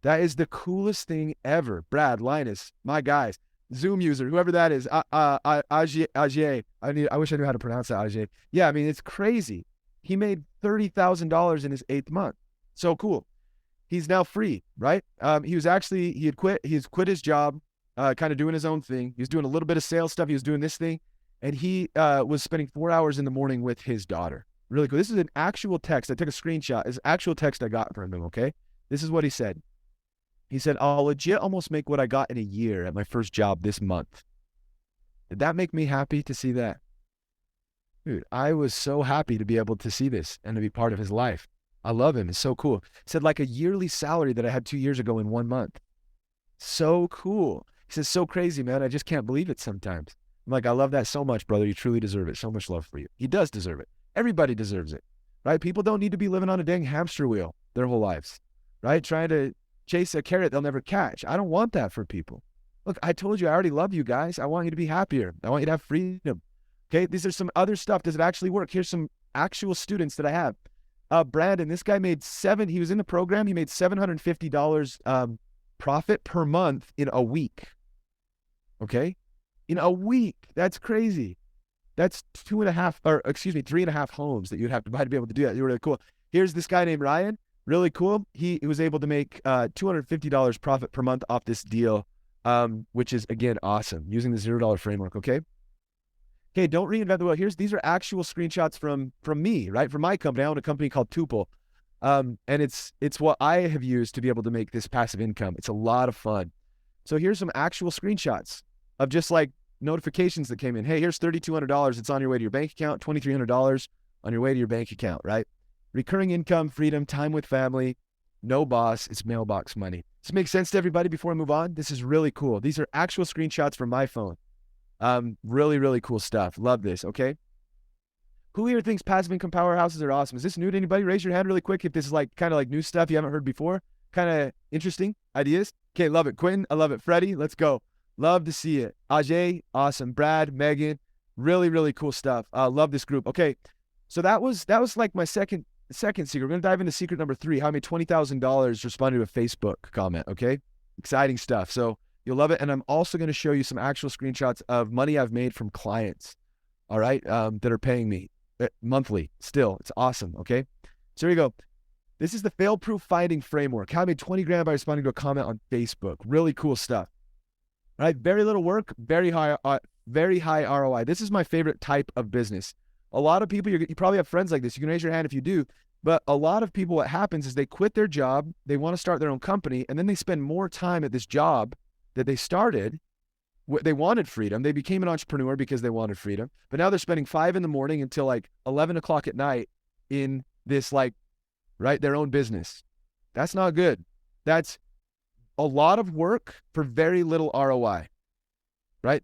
That is the coolest thing ever. Brad, Linus, my guys, Zoom user, whoever that is, Ajay. I wish I knew how to pronounce that, Ajay. Yeah, I mean, it's crazy. He made $30,000 in his 8th month. So cool. He's now free, right? He had quit his job, kind of doing his own thing. He was doing a little bit of sales stuff. He was doing this thing. And he was spending 4 hours in the morning with his daughter. Really cool. This is an actual text. I took a screenshot. It's actual text I got from him, okay? This is what he said. He said, I'll legit almost make what I got in a year at my first job this month. Did that make me happy to see that? Dude, I was so happy to be able to see this and to be part of his life. I love him. It's so cool. He said like a yearly salary that I had 2 years ago in 1 month. So cool. He says, so crazy, man. I just can't believe it sometimes. I'm like, I love that so much, brother. You truly deserve it. So much love for you. He does deserve it. Everybody deserves it, right? People don't need to be living on a dang hamster wheel their whole lives, right? Trying to chase a carrot they'll never catch. I don't want that for people. Look, I told you I already love you guys. I want you to be happier. I want you to have freedom. Okay, these are some other stuff. Does it actually work? Here's some actual students that I have. Brandon, this guy he was in the program. He made $750 profit per month in a week. Okay, in a week. That's crazy. That's 3.5 homes that you'd have to buy to be able to do that. You're really cool. Here's this guy named Ryan. Really cool. He was able to make $250 profit per month off this deal, which is, again, awesome, using the $0 framework, okay? Okay, don't reinvent the wheel. These are actual screenshots from me, right? From my company. I own a company called Tuple, and it's what I have used to be able to make this passive income. It's a lot of fun. So here's some actual screenshots of just like notifications that came in. Hey, here's $3,200. It's on your way to your bank account. $2,300 on your way to your bank account, right? Recurring income, freedom, time with family, no boss. It's mailbox money. Does this make sense to everybody before I move on? This is really cool. These are actual screenshots from my phone. Really, really cool stuff. Love this, okay? Who here thinks passive income powerhouses are awesome? Is this new to anybody? Raise your hand really quick if this is like kind of like new stuff you haven't heard before. Kind of interesting ideas. Okay, love it. Quentin, I love it. Freddie, let's go. Love to see it. Ajay, awesome. Brad, Megan, really, really cool stuff. Love this group. Okay, so that was like my second secret. We're going to dive into secret number 3, how I made $20,000 responding to a Facebook comment, okay? Exciting stuff. So you'll love it. And I'm also going to show you some actual screenshots of money I've made from clients, all right, that are paying me monthly still. It's awesome, okay? So here you go. This is the fail-proof finding framework. How I made 20 grand by responding to a comment on Facebook. Really cool stuff. All right, very little work, very high ROI. This is my favorite type of business. A lot of people, you probably have friends like this. You can raise your hand if you do. But a lot of people, what happens is they quit their job, they want to start their own company, and then they spend more time at this job that they started. They wanted freedom. They became an entrepreneur because they wanted freedom. But now they're spending 5 a.m. until like 11 o'clock at night in this their own business. That's not good. That's a lot of work for very little ROI, right?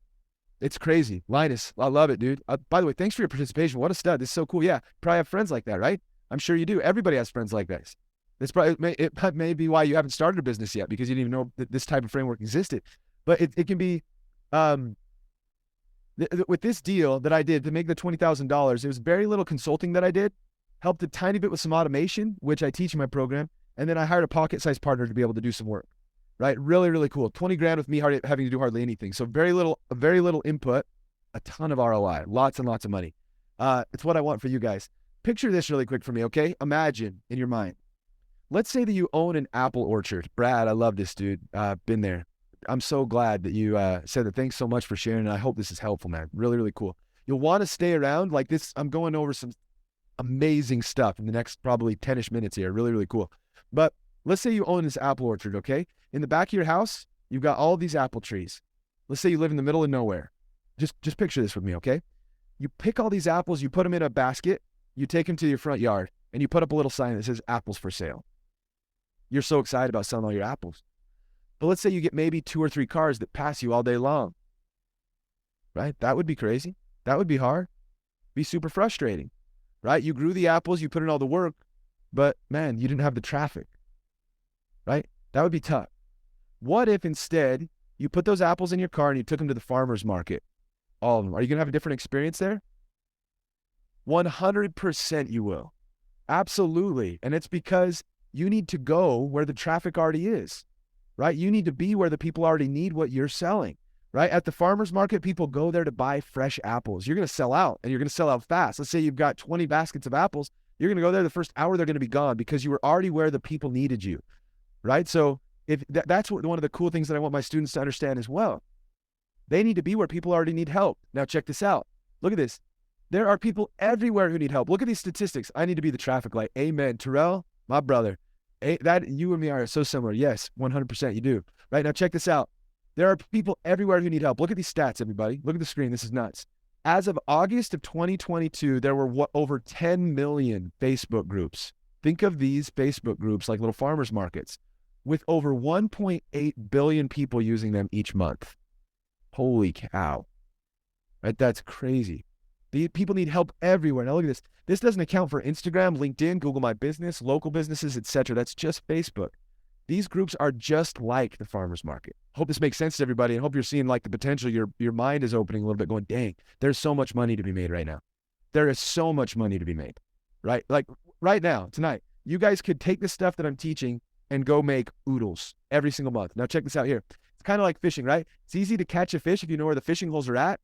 It's crazy. Linus, I love it, dude. By the way, thanks for your participation. What a stud. This is so cool. Yeah, probably have friends like that, right? I'm sure you do. Everybody has friends like this. It may be why you haven't started a business yet, because you didn't even know that this type of framework existed. But it can be, with this deal that I did to make the $20,000, it was very little consulting that I did, helped a tiny bit with some automation, which I teach in my program. And then I hired a pocket-sized partner to be able to do some work, right? Really, really cool. 20 grand with me having to do hardly anything. So very little input, a ton of ROI, lots and lots of money. It's what I want for you guys. Picture this really quick for me, okay? Imagine in your mind. Let's say that you own an apple orchard. Brad, I love this, dude. Been there. I'm so glad that you said that. Thanks so much for sharing. And I hope this is helpful, man. Really, really cool. You'll want to stay around like this. I'm going over some amazing stuff in the next probably 10-ish minutes here. Really, really cool. But let's say you own this apple orchard, okay? In the back of your house, you've got all these apple trees. Let's say you live in the middle of nowhere. Just picture this with me, okay? You pick all these apples, you put them in a basket, you take them to your front yard, and you put up a little sign that says apples for sale. You're so excited about selling all your apples. But let's say you get maybe 2 or 3 cars that pass you all day long, right? That would be crazy. That would be hard. Be super frustrating, right? You grew the apples, you put in all the work, but man, you didn't have the traffic, right? That would be tough. What if instead you put those apples in your car and you took them to the farmer's market? All of them. Are you going to have a different experience there? 100% you will. Absolutely. And it's because you need to go where the traffic already is, right? You need to be where the people already need what you're selling, right? At the farmer's market, people go there to buy fresh apples. You're going to sell out, and you're going to sell out fast. Let's say you've got 20 baskets of apples. You're going to go there the first hour, they're going to be gone because you were already where the people needed you, right? So if that's one of the cool things that I want my students to understand as well. They need to be where people already need help. Now check this out. Look at this. There are people everywhere who need help. Look at these statistics. I need to be the traffic light. Amen. Terrell, my brother. That you and me are so similar. Yes, 100% you do. Right, now check this out. There are people everywhere who need help. Look at these stats, everybody. Look at the screen. This is nuts. As of August of 2022, there were over 10 million Facebook groups. Think of these Facebook groups like little farmers markets with over 1.8 billion people using them each month. Holy cow. Right, that's crazy. The people need help everywhere. Now look at this. This doesn't account for Instagram, LinkedIn, Google My Business, local businesses, etc. That's just Facebook. These groups are just like the farmer's market. Hope this makes sense to everybody, and hope you're seeing like the potential. Your mind is opening a little bit, going, dang, there's so much money to be made right now. There is so much money to be made, right? Like right now, tonight, you guys could take the stuff that I'm teaching and go make oodles every single month. Now check this out here. It's kind of like fishing, right? It's easy to catch a fish if you know where the fishing holes are at,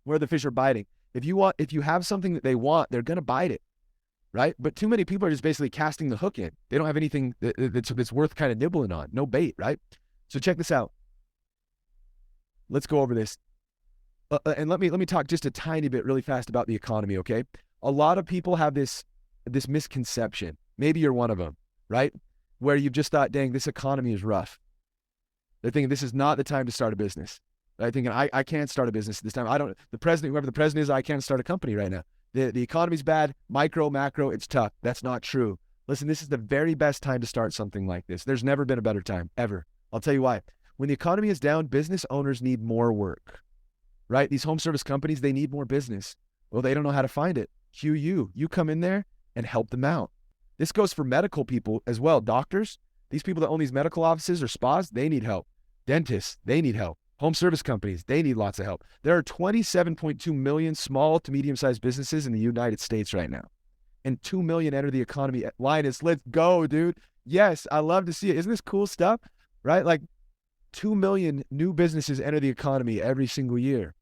where the fish are biting. If you have something that they want, they're going to bite it, right? But too many people are just basically casting the hook in. They don't have anything that's worth kind of nibbling on. No bait, right? So check this out. Let's go over this. And let me talk just a tiny bit really fast about the economy, okay? A lot of people have this misconception. Maybe you're one of them, right? Where you've just thought, dang, this economy is rough. They're thinking this is not the time to start a business. I think I can't start a business this time. Whoever the president is, I can't start a company right now. The economy's bad, micro, macro, it's tough. That's not true. Listen, this is the very best time to start something like this. There's never been a better time, ever. I'll tell you why. When the economy is down, business owners need more work, right? These home service companies, they need more business. Well, they don't know how to find it. Cue you. You come in there and help them out. This goes for medical people as well. Doctors, these people that own these medical offices or spas, they need help. Dentists, they need help. Home service companies, they need lots of help. There are 27.2 million small to medium-sized businesses in the United States right now. And 2 million enter the economy. Linus, let's go, dude. Yes, I love to see it. Isn't this cool stuff? Right? Like 2 million new businesses enter the economy every single year.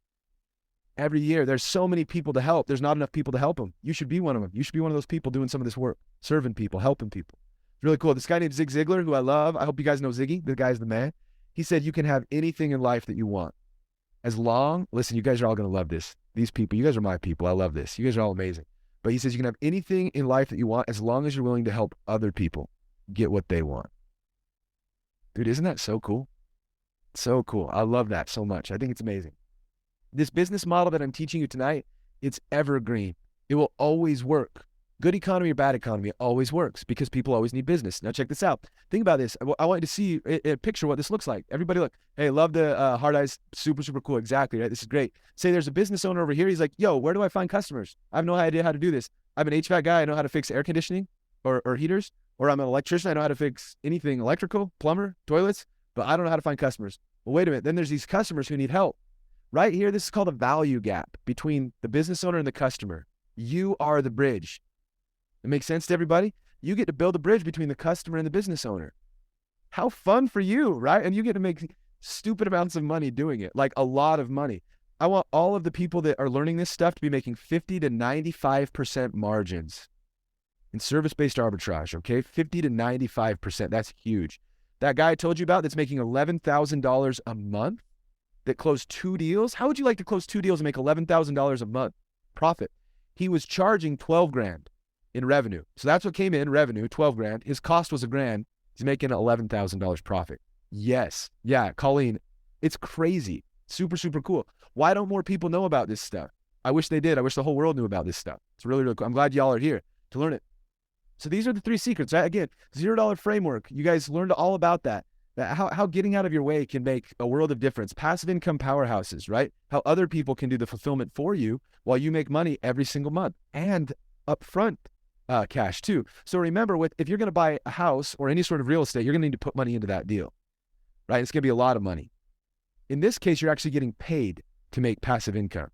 Every year. There's so many people to help. There's not enough people to help them. You should be one of them. You should be one of those people doing some of this work, serving people, helping people. It's really cool. This guy named Zig Ziglar, who I love. I hope you guys know Ziggy. The guy's the man. He said, you can have anything in life that you want. Listen, you guys are all going to love this. These people, you guys are my people. I love this. You guys are all amazing. But he says you can have anything in life that you want as long as you're willing to help other people get what they want. Dude, isn't that so cool? So cool. I love that so much. I think it's amazing. This business model that I'm teaching you tonight, it's evergreen. It will always work. Good economy or bad economy, it always works because people always need business. Now check this out. Think about this. I want you to see a picture of what this looks like. Everybody look. Hey, love the hard eyes. Super, super cool. Exactly, right? This is great. Say there's a business owner over here. He's like, yo, where do I find customers? I have no idea how to do this. I'm an HVAC guy. I know how to fix air conditioning or heaters. Or I'm an electrician. I know how to fix anything electrical, plumber, toilets, but I don't know how to find customers. Well, wait a minute. Then there's these customers who need help. Right here, this is called a value gap between the business owner and the customer. You are the bridge. It makes sense to everybody? You get to build a bridge between the customer and the business owner. How fun for you, right? And you get to make stupid amounts of money doing it, like a lot of money. I want all of the people that are learning this stuff to be making 50 to 95% margins in service-based arbitrage, okay? 50 to 95%, that's huge. That guy I told you about that's making $11,000 a month that closed 2 deals. How would you like to close 2 deals and make $11,000 a month profit? He was charging 12 grand in revenue. So that's what came in, revenue, 12 grand. His cost was $1,000. He's making $11,000 profit. Yes. Yeah, Colleen, it's crazy. Super, super cool. Why don't more people know about this stuff? I wish they did. I wish the whole world knew about this stuff. It's really, really cool. I'm glad y'all are here to learn it. So these are the 3 secrets, right? Again, $0 framework. You guys learned all about that. How getting out of your way can make a world of difference. Passive income powerhouses, right? How other people can do the fulfillment for you while you make money every single month and upfront cash too. So remember, if you're going to buy a house or any sort of real estate, you're going to need to put money into that deal, right? It's going to be a lot of money. In this case, you're actually getting paid to make passive income.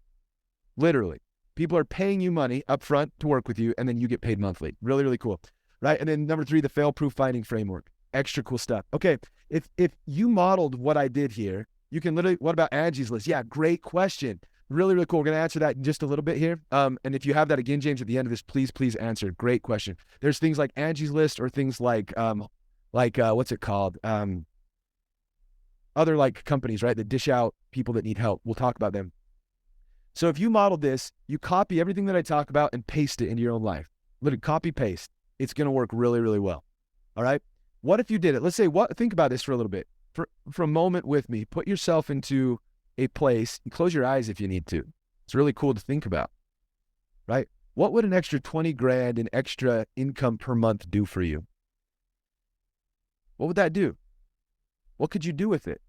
Literally, people are paying you money upfront to work with you, and then you get paid monthly. Really, really cool, right? And then number 3, the fail-proof finding framework. Extra cool stuff. Okay, if you modeled what I did here, you can literally, what about Angie's List? Yeah, great question. Really, really cool. We're going to answer that in just a little bit here. And if you have that again, James, at the end of this, please answer. Great question. There's things like Angie's List or things like what's it called? Other like companies, right, that dish out people that need help. We'll talk about them. So if you model this, you copy everything that I talk about and paste it into your own life. Literally copy, paste. It's going to work really, really well. All right. What if you did it? Let's say, think about this for a little bit. For a moment with me, put yourself into a place and close your eyes if you need to. It's really cool to think about, right? What would an extra 20 grand in extra income per month do for you? What would that do? What could you do with it?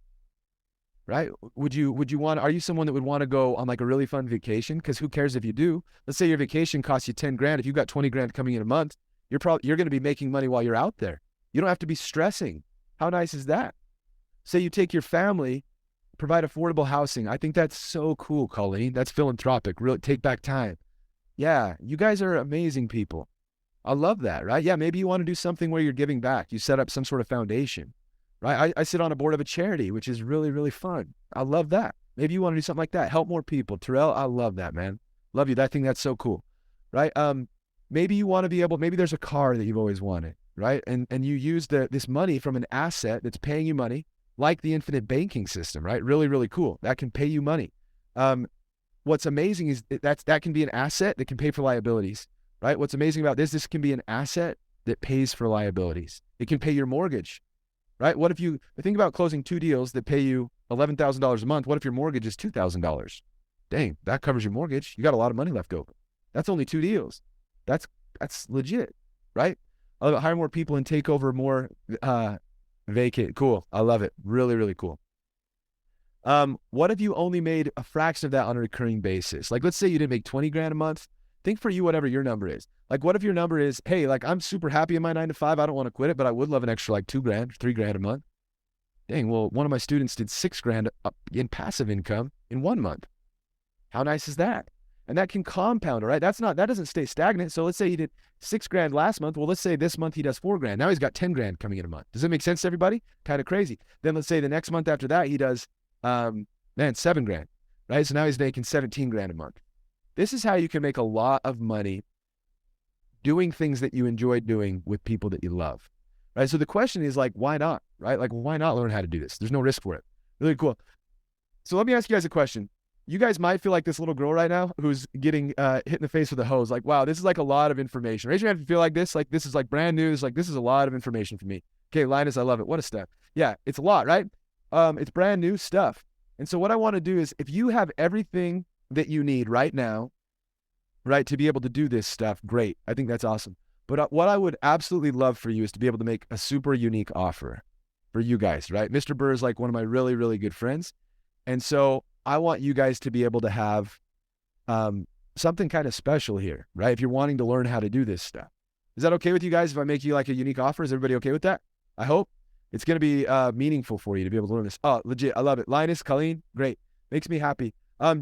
Right? Would you want, are you someone that would want to go on like a really fun vacation? Because who cares if you do? Let's say your vacation costs you 10 grand. If you've got 20 grand coming in a month, you're going to be making money while you're out there. You don't have to be stressing. How nice is that? Say you take your family, provide affordable housing. I think that's so cool, Colleen. That's philanthropic. Really take back time. Yeah, you guys are amazing people. I love that, right? Yeah, maybe you want to do something where you're giving back. You set up some sort of foundation, right? I sit on a board of a charity, which is really, really fun. I love that. Maybe you want to do something like that. Help more people. Terrell, I love that, man. Love you. I think that's so cool, right? Maybe you want to be able, maybe there's a car that you've always wanted, right? And you use this money from an asset that's paying you money, like the infinite banking system, right? Really, really cool. That can pay you money. What's amazing is that can be an asset that can pay for liabilities, right? What's amazing about this can be an asset that pays for liabilities. It can pay your mortgage, right? What if you think about closing 2 deals that pay you $11,000 a month? What if your mortgage is $2,000? Dang, that covers your mortgage. You got a lot of money left over. That's only 2 deals. That's legit, right? I'll hire more people and take over more vacant. Cool. I love it. Really, really cool. What if you only made a fraction of that on a recurring basis? Like, let's say you didn't make 20 grand a month. Think for you, whatever your number is. Like, what if your number is, hey, like, I'm super happy in my 9 to 5. I don't want to quit it, but I would love an extra like 2 grand, 3 grand a month. Dang, well, one of my students did 6 grand in passive income in 1 month. How nice is that? And that can compound, all right? That doesn't stay stagnant. So let's say he did 6 grand last month. Well, let's say this month he does 4 grand. Now he's got 10 grand coming in a month. Does that make sense to everybody? Kind of crazy. Then let's say the next month after that, he does, 7 grand, right? So now he's making 17 grand a month. This is how you can make a lot of money doing things that you enjoy doing with people that you love, right? So the question is like, why not, right? Like, why not learn how to do this? There's no risk for it. Really cool. So let me ask you guys a question. you guys might feel like this little girl right now who's getting hit in the face with a hose. Like, wow, this is like a lot of information. Raise your hand if you feel like this. Like, this is like brand new. Like, this is a lot of information for me. Okay, Linus, I love it. What a step. Yeah, it's a lot, right? It's brand new stuff. And so what I want to do is, if you have everything that you need right now, right, to be able to do this stuff, great. I think that's awesome. But what I would absolutely love for you is to be able to make a super unique offer for you guys, right? Mr. Burr is like one of my really, really good friends. And so I want you guys to be able to have something kind of special here, right? If you're wanting to learn how to do this stuff. Is that okay with you guys if I make you like a unique offer? Is everybody okay with that? I hope. It's going to be meaningful for you to be able to learn this. Oh, legit. I love it. Linus, Colleen, great. Makes me happy.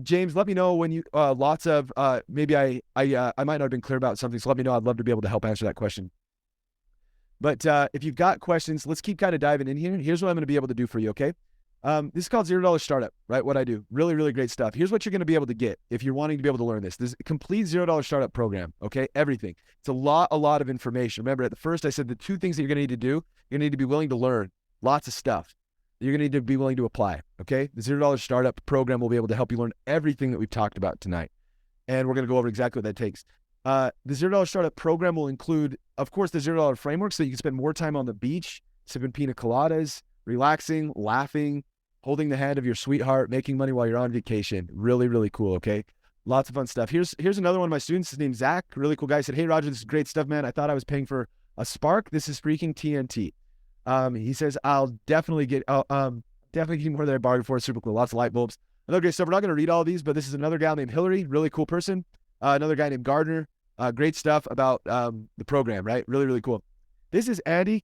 James, let me know when you, lots of, maybe I might not have been clear about something. So let me know. I'd love to be able to help answer that question. But if you've got questions, let's keep kind of diving in here. Here's what I'm going to be able to do for you, okay? This is called $0 Startup, right? What I do. Really, really great stuff. Here's what you're going to be able to get if you're wanting to be able to learn this. This is a complete $0 Startup program, okay? Everything. It's a lot of information. Remember, at the first, I said the two things that you're going to need to do, you're going to need to be willing to learn lots of stuff. You're going to need to be willing to apply, okay? The $0 Startup program will be able to help you learn everything that we've talked about tonight. And we're going to go over exactly what that takes. The $0 Startup program will include, of course, the $0 framework so you can spend more time on the beach, sipping pina coladas, relaxing, laughing, holding the hand of your sweetheart, making money while you're on vacation. Really, really cool, okay? Lots of fun stuff. Here's another one of my students. His name's Zach. Really cool guy. He said, hey, Roger, this is great stuff, man. I thought I was paying for a Spark. This is freaking TNT. He says, I'll definitely get more than I bargained for. Super cool. Lots of light bulbs. Another great stuff. We're not going to read all of these, but this is another gal named Hillary. Really cool person. Another guy named Gardner. Great stuff about the program, right? Really, really cool. This is Andy.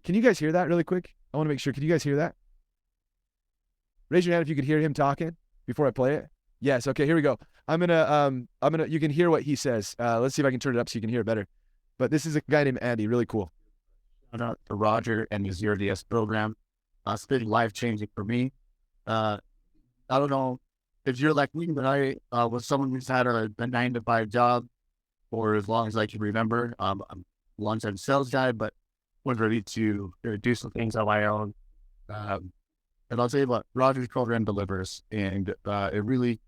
Can you guys hear that really quick? I want to make sure. Can you guys hear that? Raise your hand if you could hear him talking before I play it. Yes. Okay, here we go. You can hear what he says. Let's see if I can turn it up so you can hear it better. But this is a guy named Andy. Really cool. Shout out to Roger and his 0DS program. It's been life-changing for me. I don't know if you're like me, but I was someone who's had a 9-to-5 job for as long as I can remember. I'm a long-time sales guy, but was ready to do some things on my own. And I'll tell you what, Roger's program delivers, and it really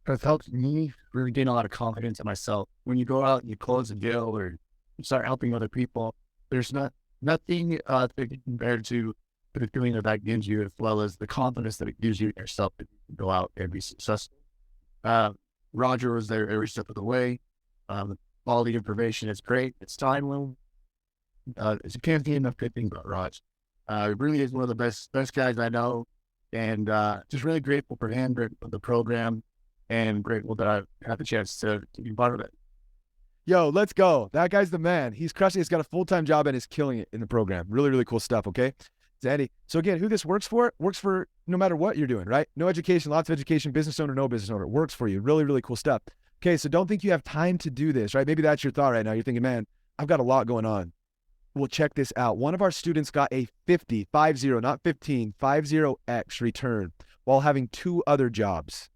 has helped me really gain a lot of confidence in myself. When you go out and you close a deal or you start helping other people, there's nothing compared to the feeling that gives you, as well as the confidence that it gives you in yourself to go out and be successful. Roger was there every step of the way. All the information is great. It's timely. You can't get enough good things about Raj. He really is one of the best guys I know, and just really grateful for him, grateful for the program, and grateful that I had the chance to be part of it. Yo, let's go. That guy's the man. He's crushing. He's got a full-time job and is killing it in the program. Really, really cool stuff, okay? It's Andy. So again, who this works for no matter what you're doing, right? No education, lots of education, business owner, no business owner. It works for you. Really, really cool stuff. Okay, so don't think you have time to do this, right? Maybe that's your thought right now. You're thinking, man, I've got a lot going on. Well, check this out. One of our students got a 50, not 15, 50x return while having 2 other jobs.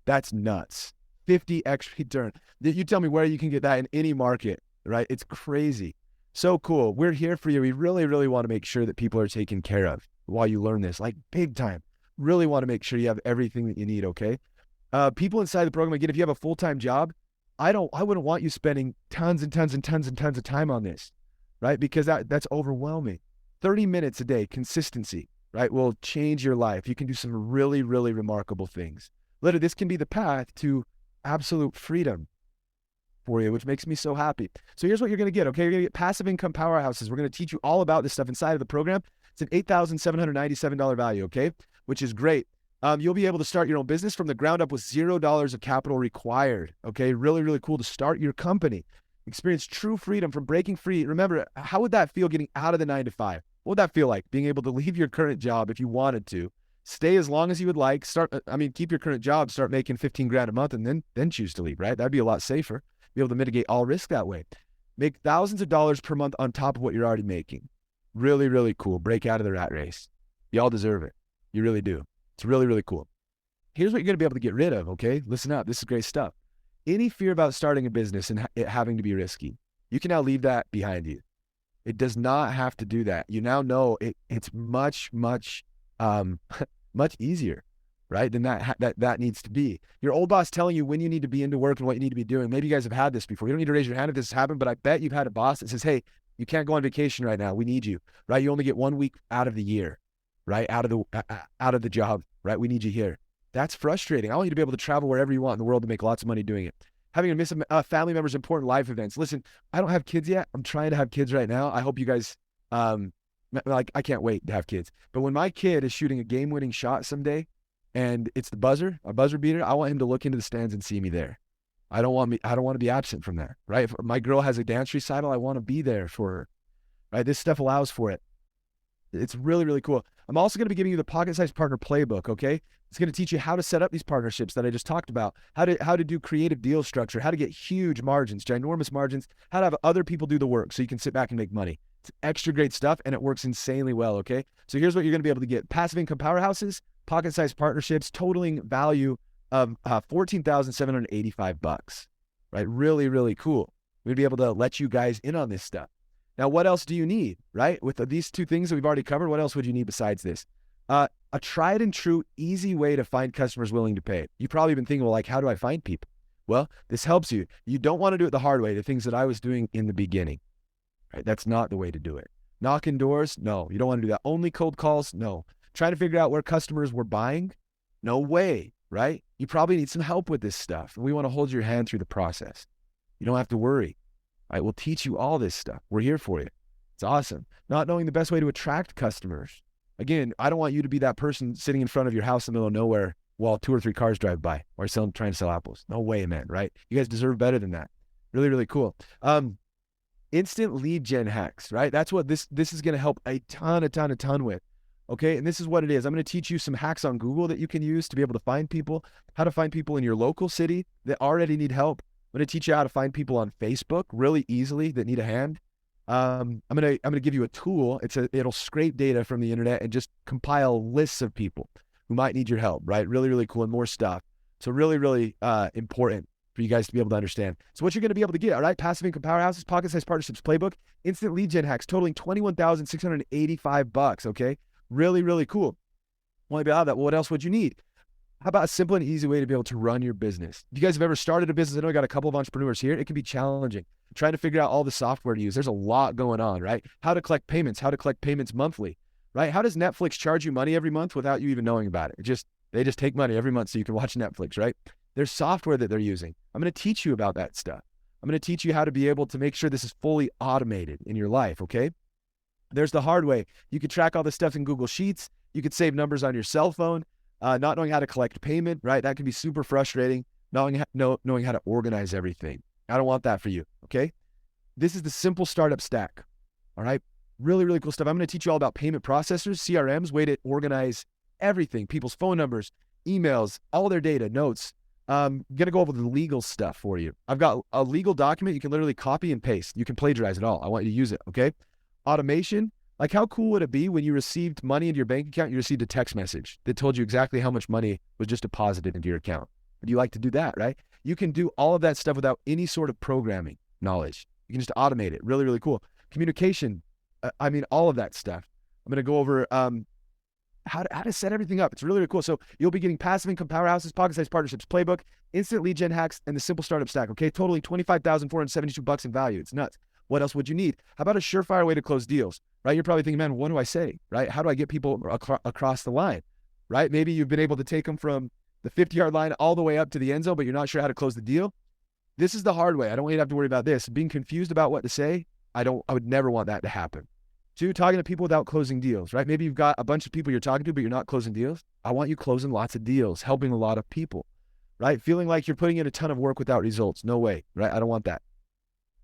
That's nuts. 50x return. You tell me where you can get that in any market, right? It's crazy. So cool. We're here for you. We really, really want to make sure that people are taken care of while you learn this, like big time. Really want to make sure you have everything that you need, okay? People inside the program, again, if you have a full-time job, I wouldn't want you spending tons and tons and tons and tons of time on this, right? Because that's overwhelming. 30 minutes a day, consistency, right, will change your life. You can do some really, really remarkable things. Literally, this can be the path to absolute freedom for you, which makes me so happy. So here's what you're going to get, okay? You're going to get passive income powerhouses. We're going to teach you all about this stuff inside of the program. It's an $8,797 value, okay? Which is great. You'll be able to start your own business from the ground up with $0 of capital required, okay? Really, really cool to start your company. Experience true freedom from breaking free. Remember, how would that feel getting out of the 9-to-5? What would that feel like? Being able to leave your current job if you wanted to, stay as long as you would like, keep your current job, start making 15 grand a month, and then choose to leave, right? That'd be a lot safer. Be able to mitigate all risk that way. Make thousands of dollars per month on top of what you're already making. Really, really cool. Break out of the rat race. Y'all deserve it. You really do. It's really, really cool. Here's what you're going to be able to get rid of, okay? Listen up. This is great stuff. Any fear about starting a business and it having to be risky, you can now leave that behind you. It does not have to do that. You now know it's much, much, much easier. right? Then that needs to be. Your old boss telling you when you need to be into work and what you need to be doing. Maybe you guys have had this before. You don't need to raise your hand if this has happened, but I bet you've had a boss that says, hey, you can't go on vacation right now. We need you, right? You only get 1 week out of the year, right? Out of the job, right? We need you here. That's frustrating. I want you to be able to travel wherever you want in the world to make lots of money doing it. Having to miss a family member's important life events. Listen, I don't have kids yet. I'm trying to have kids right now. I hope you guys, I can't wait to have kids. But when my kid is shooting a game-winning shot someday and it's a buzzer beater, I want him to look into the stands and see me there. I don't want to be absent from that, right? If my girl has a dance recital, I want to be there for her, right? This stuff allows for it. It's really, really cool. I'm also going to be giving you the pocket-sized partner playbook, okay? It's going to teach you how to set up these partnerships that I just talked about, how to do creative deal structure, how to get huge margins, ginormous margins, how to have other people do the work so you can sit back and make money. It's extra great stuff, and it works insanely well, okay? So here's what you're going to be able to get. Passive income powerhouses, pocket-sized partnerships, totaling value of $14,785, right? Really, really cool. We're going to be able to let you guys in on this stuff. Now, what else do you need, right? With these two things that we've already covered, what else would you need besides this? A tried and true, easy way to find customers willing to pay. You've probably been thinking, well, like, how do I find people? Well, this helps you. You don't want to do it the hard way, the things that I was doing in the beginning, right? That's not the way to do it. Knocking doors? No, you don't want to do that. Only cold calls? No. Trying to figure out where customers were buying? No way, right? You probably need some help with this stuff. And we want to hold your hand through the process. You don't have to worry, right? We'll teach you all this stuff. We're here for you. It's awesome. Not knowing the best way to attract customers. Again, I don't want you to be that person sitting in front of your house in the middle of nowhere while 2 or 3 cars drive by or trying to sell apples. No way, man, right? You guys deserve better than that. Really, really cool. Instant lead gen hacks, right? That's what this is going to help a ton with. Okay, and this is what it is. I'm going to teach you some hacks on Google that you can use to be able to find people, how to find people in your local city that already need help. I'm going to teach you how to find people on Facebook really easily that need a hand. I'm gonna give you a tool. It'll scrape data from the internet and just compile lists of people who might need your help, right? Really, really cool, and more stuff. So really, really important for you guys to be able to understand. So what you're gonna be able to get, all right? Passive income powerhouses, pocket-sized partnerships playbook, instant lead gen hacks totaling $21,685. Okay, really, really cool. Well, about that, well, what else would you need? How about a simple and easy way to be able to run your business? If you guys have ever started a business, I know I got a couple of entrepreneurs here. It can be challenging. Trying to figure out all the software to use. There's a lot going on, right? How to collect payments, monthly, right? How does Netflix charge you money every month without you even knowing about it? They just take money every month so you can watch Netflix, right? There's software that they're using. I'm going to teach you about that stuff. I'm going to teach you how to be able to make sure this is fully automated in your life, okay? There's the hard way. You could track all this stuff in Google Sheets. You could save numbers on your cell phone. Not knowing how to collect payment, right? That can be super frustrating. Knowing how to organize everything. I don't want that for you, okay? This is the simple startup stack, all right? Really, really cool stuff. I'm going to teach you all about payment processors, CRMs, way to organize everything, people's phone numbers, emails, all their data, notes. I'm going to go over the legal stuff for you. I've got a legal document you can literally copy and paste. You can plagiarize it all. I want you to use it, okay? Automation. Like, how cool would it be when you received money into your bank account, you received a text message that told you exactly how much money was just deposited into your account? Would you like to do that, right? You can do all of that stuff without any sort of programming knowledge. You can just automate it. Really, really cool. Communication. All of that stuff. I'm going to go over how to set everything up. It's really, really cool. So you'll be getting passive income powerhouses, pocket-sized partnerships playbook, instant lead gen hacks, and the simple startup stack, okay? Totaling $25,472 in value. It's nuts. What else would you need? How about a surefire way to close deals, right? You're probably thinking, man, what do I say, right? How do I get people across the line, right? Maybe you've been able to take them from the 50-yard line all the way up to the end zone, but you're not sure how to close the deal. This is the hard way. I don't want you to have to worry about this. Being confused about what to say, I would never want that to happen. 2, talking to people without closing deals, right? Maybe you've got a bunch of people you're talking to, but you're not closing deals. I want you closing lots of deals, helping a lot of people, right? Feeling like you're putting in a ton of work without results. No way, right? I don't want that.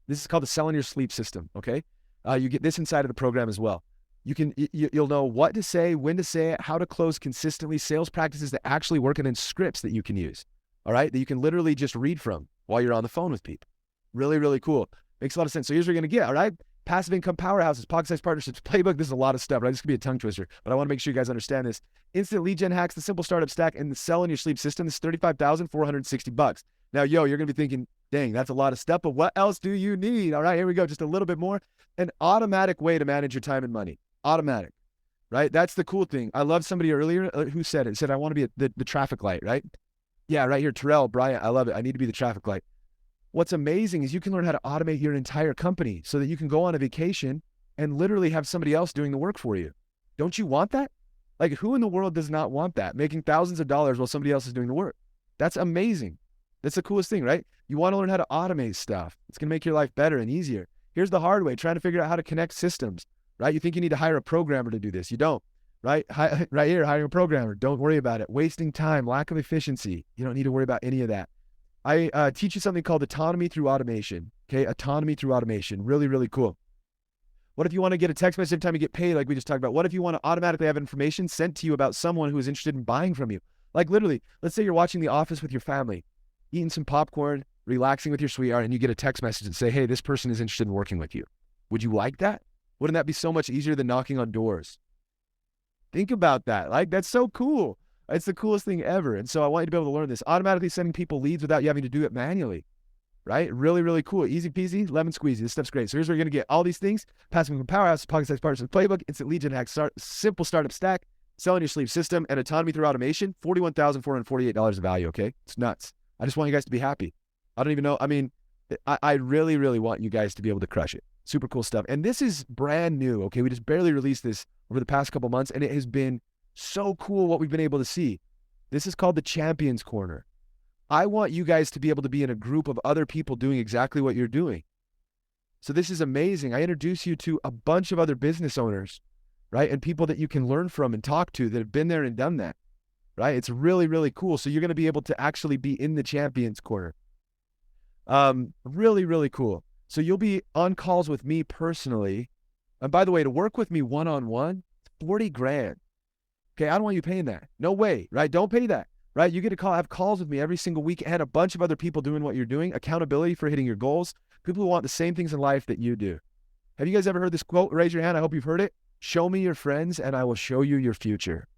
This is called the Sell in Your Sleep system, okay? You get this inside of the program as well. You'll know what to say, when to say it, how to close consistently, sales practices that actually work, and then scripts that you can use, all right? That you can literally just read from while you're on the phone with people. Really, really cool. Makes a lot of sense. So here's what you're going to get, all right? Passive income powerhouses, pocket-sized partnerships, playbook. This is a lot of stuff, right? This could be a tongue twister, but I want to make sure you guys understand this. Instant lead gen hacks, the simple startup stack, and the Sell in Your Sleep system. This is $35,460. Now, you're going to be thinking, dang, that's a lot of stuff, but what else do you need? All right, here we go. Just a little bit more. An automatic way to manage your time and money. Automatic. right? That's the cool thing. I love somebody earlier who said it, said, I want to be the traffic light, right? Yeah, right here, Terrell, Brian, I love it. I need to be the traffic light. What's amazing is you can learn how to automate your entire company so that you can go on a vacation and literally have somebody else doing the work for you. Don't you want that? Like, who in the world does not want that? Making thousands of dollars while somebody else is doing the work. That's amazing. That's the coolest thing, right? You want to learn how to automate stuff. It's going to make your life better and easier. Here's the hard way, trying to figure out how to connect systems, right? You think you need to hire a programmer to do this. You don't, right? Right here, hiring a programmer. Don't worry about it. Wasting time, lack of efficiency. You don't need to worry about any of that. I teach you something called autonomy through automation. Okay, autonomy through automation. Really, really cool. What if you want to get a text message every time you get paid, like we just talked about? What if you want to automatically have information sent to you about someone who is interested in buying from you? Like literally, let's say you're watching The Office with your family, eating some popcorn, relaxing with your sweetheart, and you get a text message and say, hey, this person is interested in working with you. Would you like that? Wouldn't that be so much easier than knocking on doors? Think about that. Like, that's so cool. It's the coolest thing ever. And so I want you to be able to learn this. Automatically sending people leads without you having to do it manually, right? Really, really cool. Easy peasy, lemon squeezy. This stuff's great. So here's where you're going to get all these things: passive income powerhouse, pocket-sized partnership playbook, instant lead gen hack, simple startup stack, selling your sleep system, and autonomy through automation. $41,448 of value. Okay, it's nuts. I just want you guys to be happy. I don't even know. I mean, I really, really want you guys to be able to crush it. Super cool stuff. And this is brand new. Okay, we just barely released this over the past couple months, and it has been so cool what we've been able to see. This is called the Champions Corner. I want you guys to be able to be in a group of other people doing exactly what you're doing. So this is amazing. I introduce you to a bunch of other business owners, right? And people that you can learn from and talk to that have been there and done that, right? It's really, really cool. So you're going to be able to actually be in the Champions Corner. Really, really cool. So you'll be on calls with me personally. And by the way, to work with me one-on-one, 40 grand. Okay, I don't want you paying that. No way, right? Don't pay that, right? You get to have calls with me every single week and a bunch of other people doing what you're doing, accountability for hitting your goals, people who want the same things in life that you do. Have you guys ever heard this quote? Raise your hand. I hope you've heard it. Show me your friends and I will show you your future.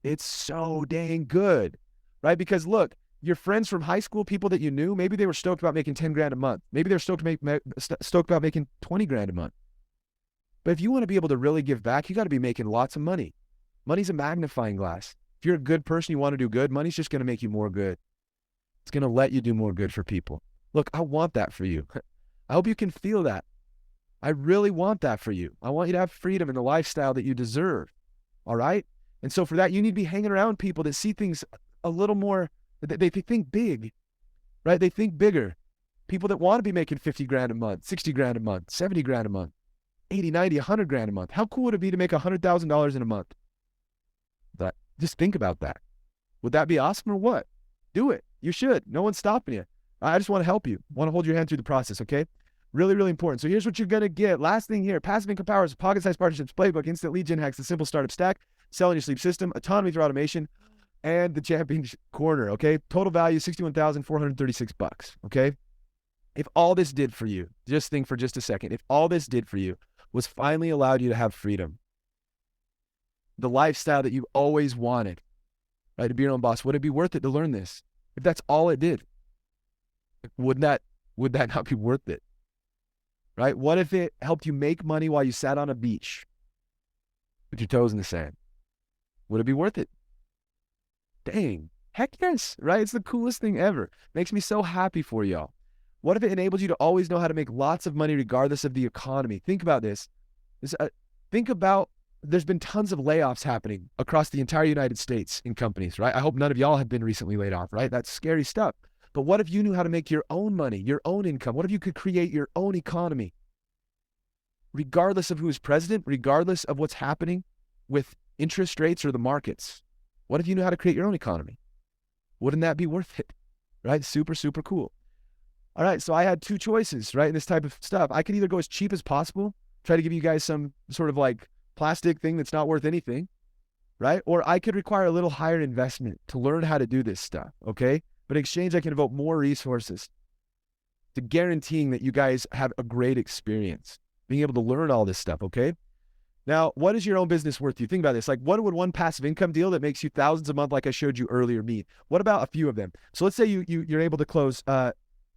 It's so dang good, right? Because look, your friends from high school, people that you knew, maybe they were stoked about making 10 grand a month. Maybe they're stoked about making 20 grand a month. But if you want to be able to really give back, you got to be making lots of money. Money's a magnifying glass. If you're a good person, you want to do good, money's just going to make you more good. It's going to let you do more good for people. Look, I want that for you. I hope you can feel that. I really want that for you. I want you to have freedom and the lifestyle that you deserve. All right? And so for that, you need to be hanging around people that see things a little more, they think big, right? They think bigger. People that want to be making 50 grand a month, 60 grand a month, 70 grand a month, 80, 90, 100 grand a month. How cool would it be to make $100,000 in a month? But just think about that. Would that be awesome or what? Do it. You should. No one's stopping you. I just want to help you. I want to hold your hand through the process, okay? Really, really important. So here's what you're going to get. Last thing here: passive income powers, pocket-sized partnerships playbook, instant lead gen hacks, the simple startup stack, selling your sleep system, autonomy through automation, and the Champions Corner, okay? Total value, $61,436, okay? If all this did for you, just think for just a second, if all this did for you was finally allowed you to have freedom, the lifestyle that you always wanted, right, to be your own boss, would it be worth it to learn this? If that's all it did, would that not be worth it? Right? What if it helped you make money while you sat on a beach with your toes in the sand? Would it be worth it? Dang, heck yes, right? It's the coolest thing ever. Makes me so happy for y'all. What if it enables you to always know how to make lots of money regardless of the economy? Think about this. Think about, there's been tons of layoffs happening across the entire United States in companies, right? I hope none of y'all have been recently laid off, right? That's scary stuff. But what if you knew how to make your own money, your own income? What if you could create your own economy? Regardless of who is president, regardless of what's happening with interest rates or the markets. What if you knew how to create your own economy? Wouldn't that be worth it? Right? Super, super cool. All right, so I had two choices, right, in this type of stuff. I could either go as cheap as possible, try to give you guys some sort of like plastic thing that's not worth anything, right? Or I could require a little higher investment to learn how to do this stuff, okay? But in exchange, I can devote more resources to guaranteeing that you guys have a great experience, being able to learn all this stuff, okay? Now, what is your own business worth to you? Think about this. Like, what would one passive income deal that makes you thousands a month, like I showed you earlier, mean? What about a few of them? So let's say you're able to close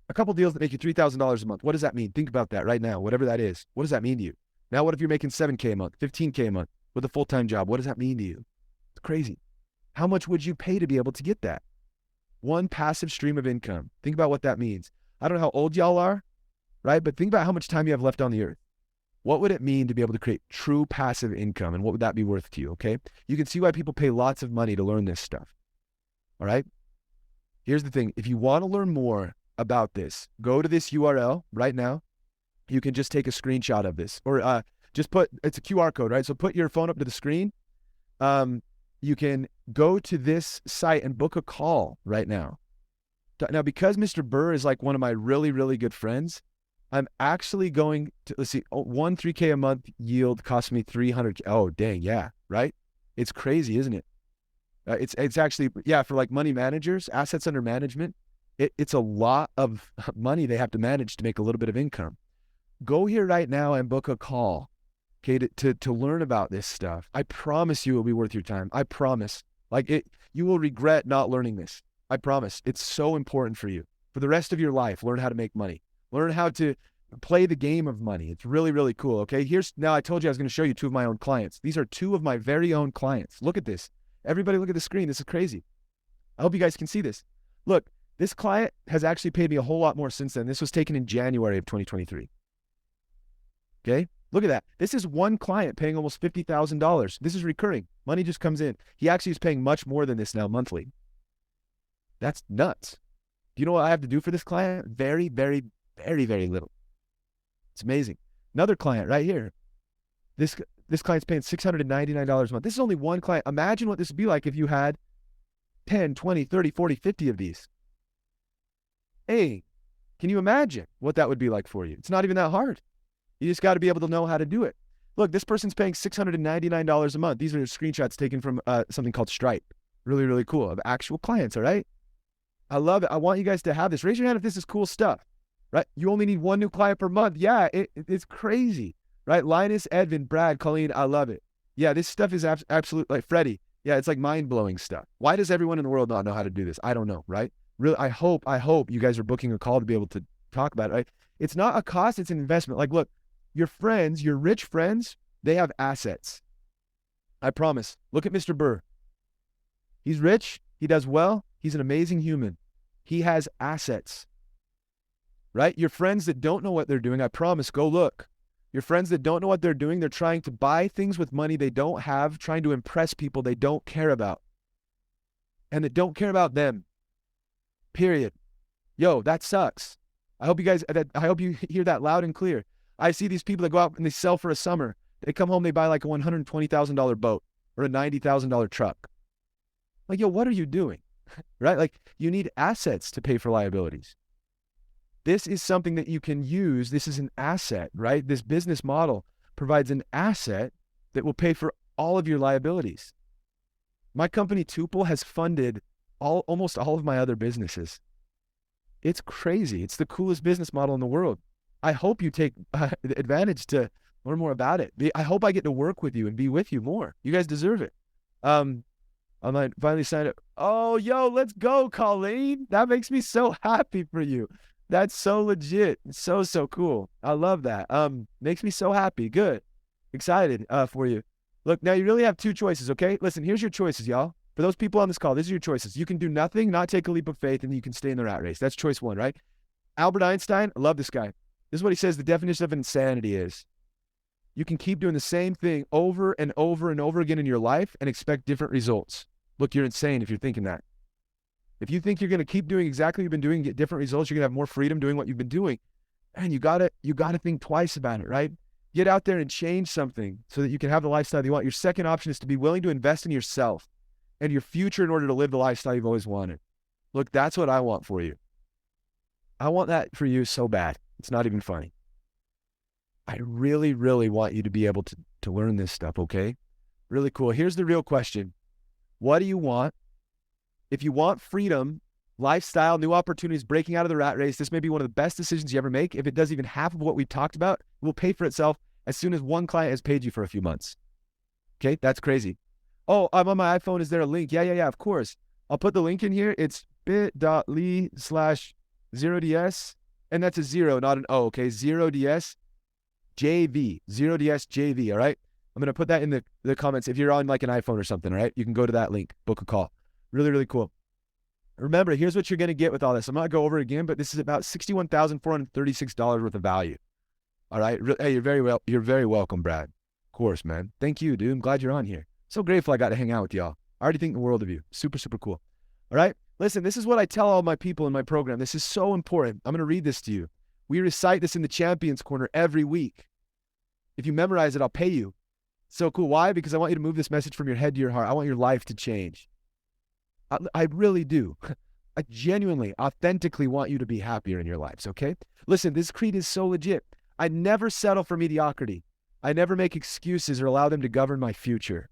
a couple deals that make you $3,000 a month. What does that mean? Think about that right now, whatever that is. What does that mean to you? Now, what if you're making $7K a month, $15K a month, with a full-time job. What does that mean to you? It's crazy. How much would you pay to be able to get that? One passive stream of income. Think about what that means. I don't know how old y'all are, right? But think about how much time you have left on the earth. What would it mean to be able to create true passive income? And what would that be worth to you, okay? You can see why people pay lots of money to learn this stuff, all right? Here's the thing. If you want to learn more about this, go to this URL right now. You can just take a screenshot of this or just it's a QR code, right? So put your phone up to the screen. You can go to this site and book a call right now. Now, because Mr. Burr is like one of my really, really good friends, I'm actually going to, let's see, 3K a month yield costs me 300. Oh, dang. Yeah. Right. It's crazy, isn't it? It's actually, yeah, for like money managers, assets under management, it's a lot of money they have to manage to make a little bit of income. Go here right now and book a call, okay, to learn about this stuff. I promise you it'll be worth your time. I promise. You will regret not learning this. I promise. It's so important for you. For the rest of your life, learn how to make money. Learn how to play the game of money. It's really, really cool, okay? Now I told you I was going to show you two of my own clients. These are two of my very own clients. Look at this. Everybody look at the screen. This is crazy. I hope you guys can see this. Look, this client has actually paid me a whole lot more since then. This was taken in January of 2023. Okay? Look at that. This is one client paying almost $50,000. This is recurring. Money just comes in. He actually is paying much more than this now monthly. That's nuts. Do you know what I have to do for this client? Very, very, very, very little. It's amazing. Another client right here. This client's paying $699 a month. This is only one client. Imagine what this would be like if you had 10, 20, 30, 40, 50 of these. Hey, can you imagine what that would be like for you? It's not even that hard. You just got to be able to know how to do it. Look, this person's paying $699 a month. These are screenshots taken from something called Stripe. Really, really cool, of actual clients, all right? I love it. I want you guys to have this. Raise your hand if this is cool stuff, right? You only need one new client per month. Yeah, it's crazy, right? Linus, Edvin, Brad, Colleen, I love it. Yeah, this stuff is absolute, like Freddie. Yeah, it's like mind-blowing stuff. Why does everyone in the world not know how to do this? I don't know, right? Really, I hope you guys are booking a call to be able to talk about it, right? It's not a cost, it's an investment. Like, look, your friends, your rich friends, they have assets. I promise. Look at Mr. Burr. He's rich. He does well. He's an amazing human. He has assets, right? Your friends that don't know what they're doing, I promise, go look. Your friends that don't know what they're doing, they're trying to buy things with money they don't have, trying to impress people they don't care about and that don't care about them. Period. Yo, that sucks. I hope you hear that loud and clear. I see these people that go out and they sell for a summer. They come home, they buy like a $120,000 boat or a $90,000 truck. Like, yo, what are you doing? Right? Like, you need assets to pay for liabilities. This is something that you can use. This is an asset, right? This business model provides an asset that will pay for all of your liabilities. My company, Tuple, has funded almost all of my other businesses. It's crazy. It's the coolest business model in the world. I hope you take advantage to learn more about it. I hope I get to work with you and be with you more. You guys deserve it. I might finally sign up. Oh, yo, let's go, Colleen. That makes me so happy for you. That's so legit. It's so cool. I love that. Makes me so happy. Good. Excited for you. Look, now you really have two choices, okay? Listen, here's your choices, y'all. For those people on this call, these are your choices. You can do nothing, not take a leap of faith, and you can stay in the rat race. That's choice one, right? Albert Einstein, I love this guy. This is what he says the definition of insanity is. You can keep doing the same thing over and over and over again in your life and expect different results. Look, you're insane if you're thinking that. If you think you're going to keep doing exactly what you've been doing and get different results, you're going to have more freedom doing what you've been doing. And you gotta think twice about it, right? Get out there and change something so that you can have the lifestyle you want. Your second option is to be willing to invest in yourself and your future in order to live the lifestyle you've always wanted. Look, that's what I want for you. I want that for you so bad. It's not even funny. I really, really want you to be able to learn this stuff, okay? Really cool. Here's the real question. What do you want? If you want freedom, lifestyle, new opportunities, breaking out of the rat race, this may be one of the best decisions you ever make. If it does even half of what we've talked about, it will pay for itself as soon as one client has paid you for a few months. Okay, that's crazy. Oh, I'm on my iPhone. Is there a link? Yeah, of course. I'll put the link in here. It's bit.ly/0ds, and that's a 0, not an O, okay? 0ds JV, 0ds JV, all right? I'm going to put that in the comments. If you're on like an iPhone or something, all right, you can go to that link, book a call. Really, really cool. Remember, here's what you're going to get with all this. I'm not going to go over it again, but this is about $61,436 worth of value. All right. Hey, you're very welcome, Brad. Of course, man. Thank you, dude. I'm glad you're on here. So grateful I got to hang out with y'all. I already think the world of you. Super, super cool. All right. Listen, this is what I tell all my people in my program. This is so important. I'm going to read this to you. We recite this in the Champions Corner every week. If you memorize it, I'll pay you. So cool. Why? Because I want you to move this message from your head to your heart. I want your life to change. I really do. I genuinely, authentically want you to be happier in your lives, okay? Listen, this creed is so legit. I never settle for mediocrity. I never make excuses or allow them to govern my future.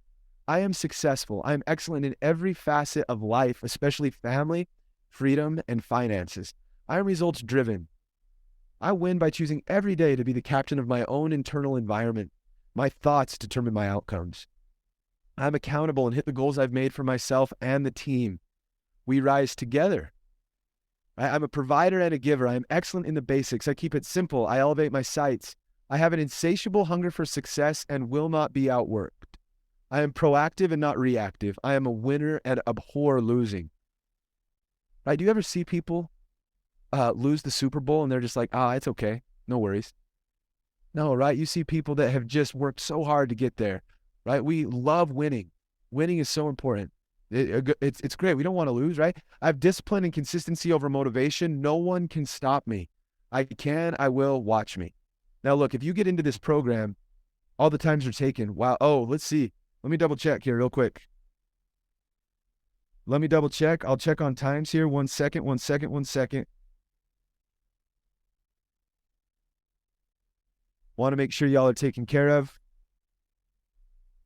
I am successful. I am excellent in every facet of life, especially family, freedom, and finances. I am results driven. I win by choosing every day to be the captain of my own internal environment. My thoughts determine my outcomes. I'm accountable and hit the goals I've made for myself and the team. We rise together. I'm a provider and a giver. I am excellent in the basics. I keep it simple. I elevate my sights. I have an insatiable hunger for success and will not be outworked. I am proactive and not reactive. I am a winner and abhor losing. Right? Do you ever see people lose the Super Bowl and they're just like, it's okay. No worries. No, right? You see people that have just worked so hard to get there, right? We love winning. Winning is so important. It's great. We don't want to lose, right? I have discipline and consistency over motivation. No one can stop me. I will, watch me. Now, look, if you get into this program, all the times are taken. Wow. Oh, let's see. Let me double check here real quick. Let me double check. I'll check on times here. One second. Want to make sure y'all are taken care of.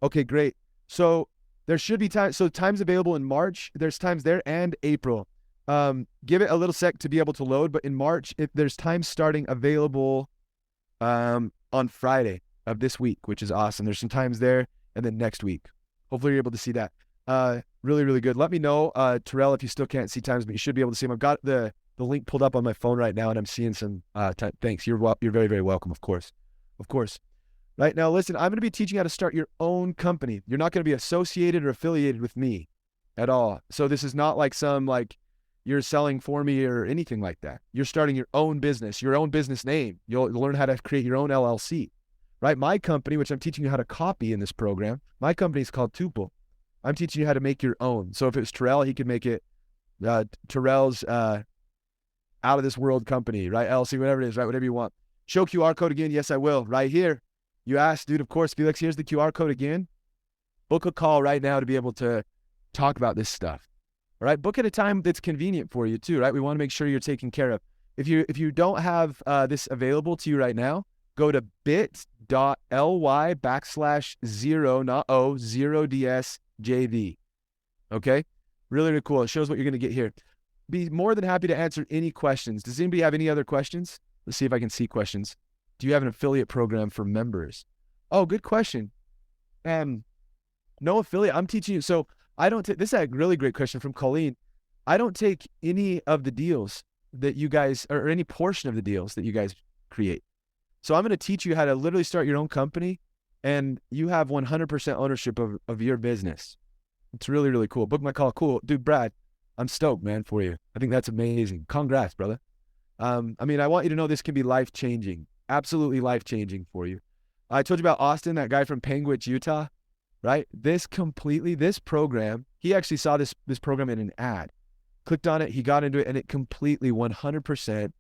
Okay, great. So there should be time. So times available in March. There's times there and April. Give it a little sec to be able to load. But in March, there's times starting available on Friday of this week, which is awesome. There's some times there and then next week. Hopefully you're able to see that. Really, really good. Let me know, Terrell, if you still can't see times, but you should be able to see them. I've got the link pulled up on my phone right now and I'm seeing some time. Thanks. You're very, very welcome, of course. Of course. Right now, listen, I'm going to be teaching how to start your own company. You're not going to be associated or affiliated with me at all. So this is not like you're selling for me or anything like that. You're starting your own business name. You'll learn how to create your own LLC, right? My company, which I'm teaching you how to copy in this program, my company is called Tuple. I'm teaching you how to make your own. So if it was Terrell, he could make it Terrell's out of this world company, right? LLC, whatever it is, right? Whatever you want. Show QR code again. Yes, I will. Right here. You asked, dude, of course, Felix, here's the QR code again. Book a call right now to be able to talk about this stuff. All right. Book at a time that's convenient for you too, right? We want to make sure you're taken care of. If you don't have this available to you right now, go to bit.ly/0, not O, 0DSJV. Okay. Really, really cool. It shows what you're going to get here. Be more than happy to answer any questions. Does anybody have any other questions? Let's see if I can see questions. Do you have an affiliate program for members? Oh, good question. No affiliate. I'm teaching you. So I don't take, this is a really great question from Colleen. I don't take any of the deals that you guys, or any portion of the deals that you guys create. So I'm going to teach you how to literally start your own company and you have 100% ownership of your business. It's really, really cool. Book my call. Cool. Dude, Brad, I'm stoked, man, for you. I think that's amazing. Congrats, brother. I want you to know this can be life-changing. Absolutely life-changing for you. I told you about Austin, that guy from Panguitch, Utah, right? This program, he actually saw this program in an ad, clicked on it, he got into it, and it completely 100%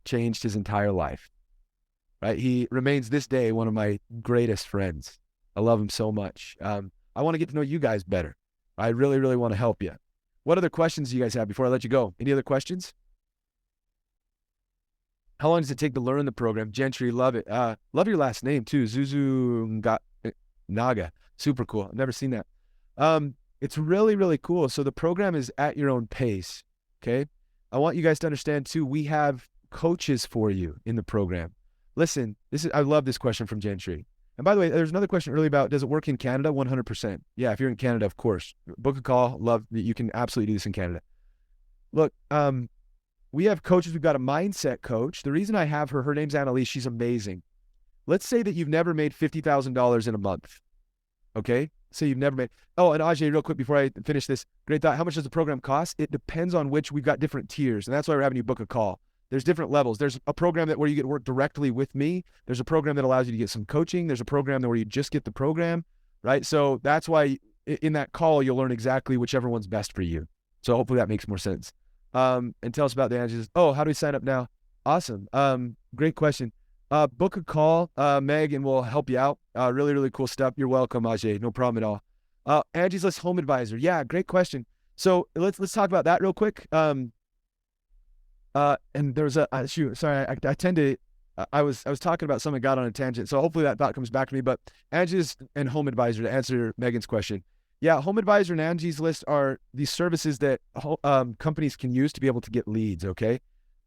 changed his entire life, right? He remains this day one of my greatest friends. I love him so much. I want to get to know you guys better. I really, really want to help you. What other questions do you guys have before I let you go? Any other questions? How long does it take to learn the program? Gentry, love it. Love your last name too. Zuzu Naga. Super cool. I've never seen that. It's really, really cool. So the program is at your own pace. Okay. I want you guys to understand too, we have coaches for you in the program. Listen, I love this question from Gentry. And by the way, there's another question earlier about, does it work in Canada? 100%. Yeah. If you're in Canada, of course, book a call. Love that you can absolutely do this in Canada. Look, we have coaches. We've got a mindset coach. The reason I have her name's Annalise. She's amazing. Let's say that you've never made $50,000 in a month. Okay. Say you've never made. Oh, and Ajay, real quick before I finish this, great thought. How much does the program cost? It depends on which. We've got different tiers, and that's why we're having you book a call. There's different levels. There's a program where you get to work directly with me. There's a program that allows you to get some coaching. There's a program where you just get the program, right? So that's why in that call, you'll learn exactly whichever one's best for you. So hopefully that makes more sense. And tell us about the answers. Oh, how do we sign up now? Awesome. Great question. Book a call, Meg, and we'll help you out. Really, really cool stuff. You're welcome, Ajay. No problem at all. Angie's List Home Advisor. Yeah, great question. So let's talk about that real quick. And there's shoot, sorry, I tend to, I was talking about something, got on a tangent. So hopefully that thought comes back to me. But Angie's and Home Advisor, to answer Megan's question. Yeah, Home Advisor and Angie's List are these services that companies can use to be able to get leads. Okay.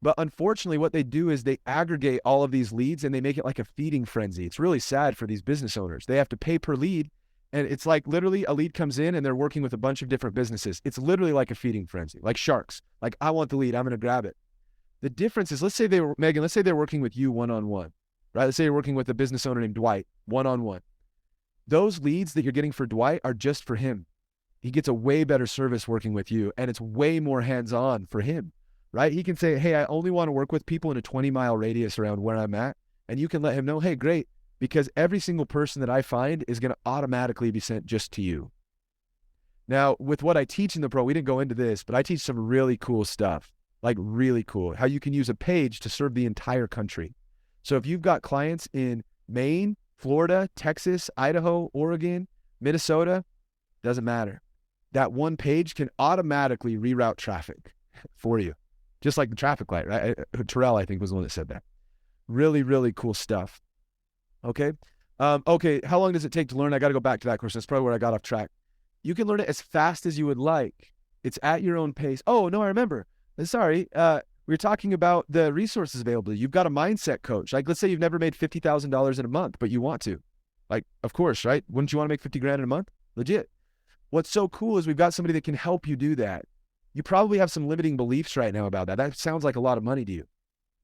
But unfortunately, what they do is they aggregate all of these leads and they make it like a feeding frenzy. It's really sad for these business owners. They have to pay per lead. And it's like literally a lead comes in and they're working with a bunch of different businesses. It's literally like a feeding frenzy, like sharks. Like, I want the lead, I'm going to grab it. The difference is, Megan, let's say they're working with you one-on-one, right? Let's say you're working with a business owner named Dwight, one-on-one. Those leads that you're getting for Dwight are just for him. He gets a way better service working with you, and it's way more hands-on for him. Right? He can say, hey, I only want to work with people in a 20-mile radius around where I'm at. And you can let him know, hey, great, because every single person that I find is going to automatically be sent just to you. Now, with what I teach in the pro, we didn't go into this, but I teach some really cool stuff, like really cool, how you can use a page to serve the entire country. So if you've got clients in Maine, Florida, Texas, Idaho, Oregon, Minnesota, doesn't matter. That one page can automatically reroute traffic for you. Just like the traffic light, right? Terrell, I think, was the one that said that. Really, really cool stuff. Okay. Okay. How long does it take to learn? I got to go back to that question. That's probably where I got off track. You can learn it as fast as you would like. It's at your own pace. Oh, no, I remember. Sorry. We were talking about the resources available. You've got a mindset coach. Like, let's say you've never made $50,000 in a month, but you want to. Like, of course, right? Wouldn't you want to make 50 grand in a month? Legit. What's so cool is we've got somebody that can help you do that. You probably have some limiting beliefs right now about that. That sounds like a lot of money to you,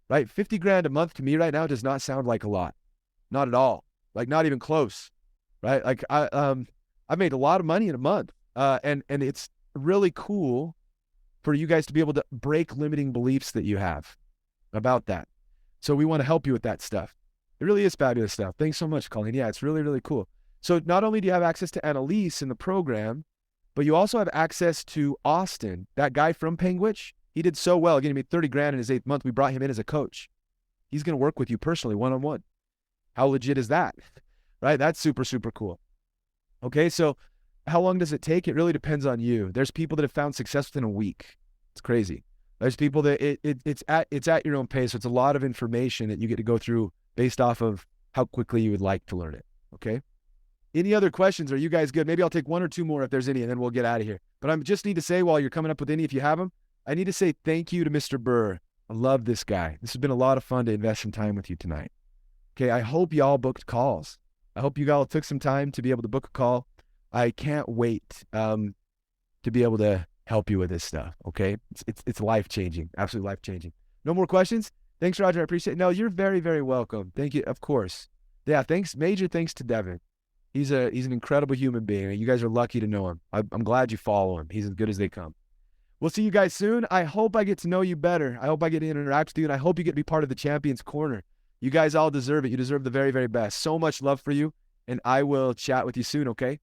right? 50 grand a month to me right now does not sound like a lot. Not at all. Like, not even close, right? Like, I made a lot of money in a month. And it's really cool for you guys to be able to break limiting beliefs that you have about that. So we want to help you with that stuff. It really is fabulous stuff. Thanks so much, Colleen. Yeah, it's really, really cool. So not only do you have access to Annalise in the program, but you also have access to Austin, that guy from Penguich. He did so well, getting me 30 grand in his 8th month. We brought him in as a coach. He's going to work with you personally, one-on-one. How legit is that? Right? That's super, super cool. Okay, so how long does it take? It really depends on you. There's people that have found success within a week. It's crazy. There's people that it's at your own pace. So it's a lot of information that you get to go through based off of how quickly you would like to learn it. Okay. Any other questions? Are you guys good? Maybe I'll take one or two more if there's any, and then we'll get out of here. But I just need to say, while you're coming up with any, if you have them, I need to say thank you to Mr. Burr. I love this guy. This has been a lot of fun to invest some time with you tonight. Okay, I hope you all booked calls. I hope you all took some time to be able to book a call. I can't wait to be able to help you with this stuff, okay? It's life-changing, absolutely life-changing. No more questions? Thanks, Roger. I appreciate it. No, you're very, very welcome. Thank you, of course. Yeah, thanks. Major thanks to Devin. He's an incredible human being. You guys are lucky to know him. I'm glad you follow him. He's as good as they come. We'll see you guys soon. I hope I get to know you better. I hope I get to interact with you, and I hope you get to be part of the Champions Corner. You guys all deserve it. You deserve the very, very best. So much love for you, and I will chat with you soon, okay?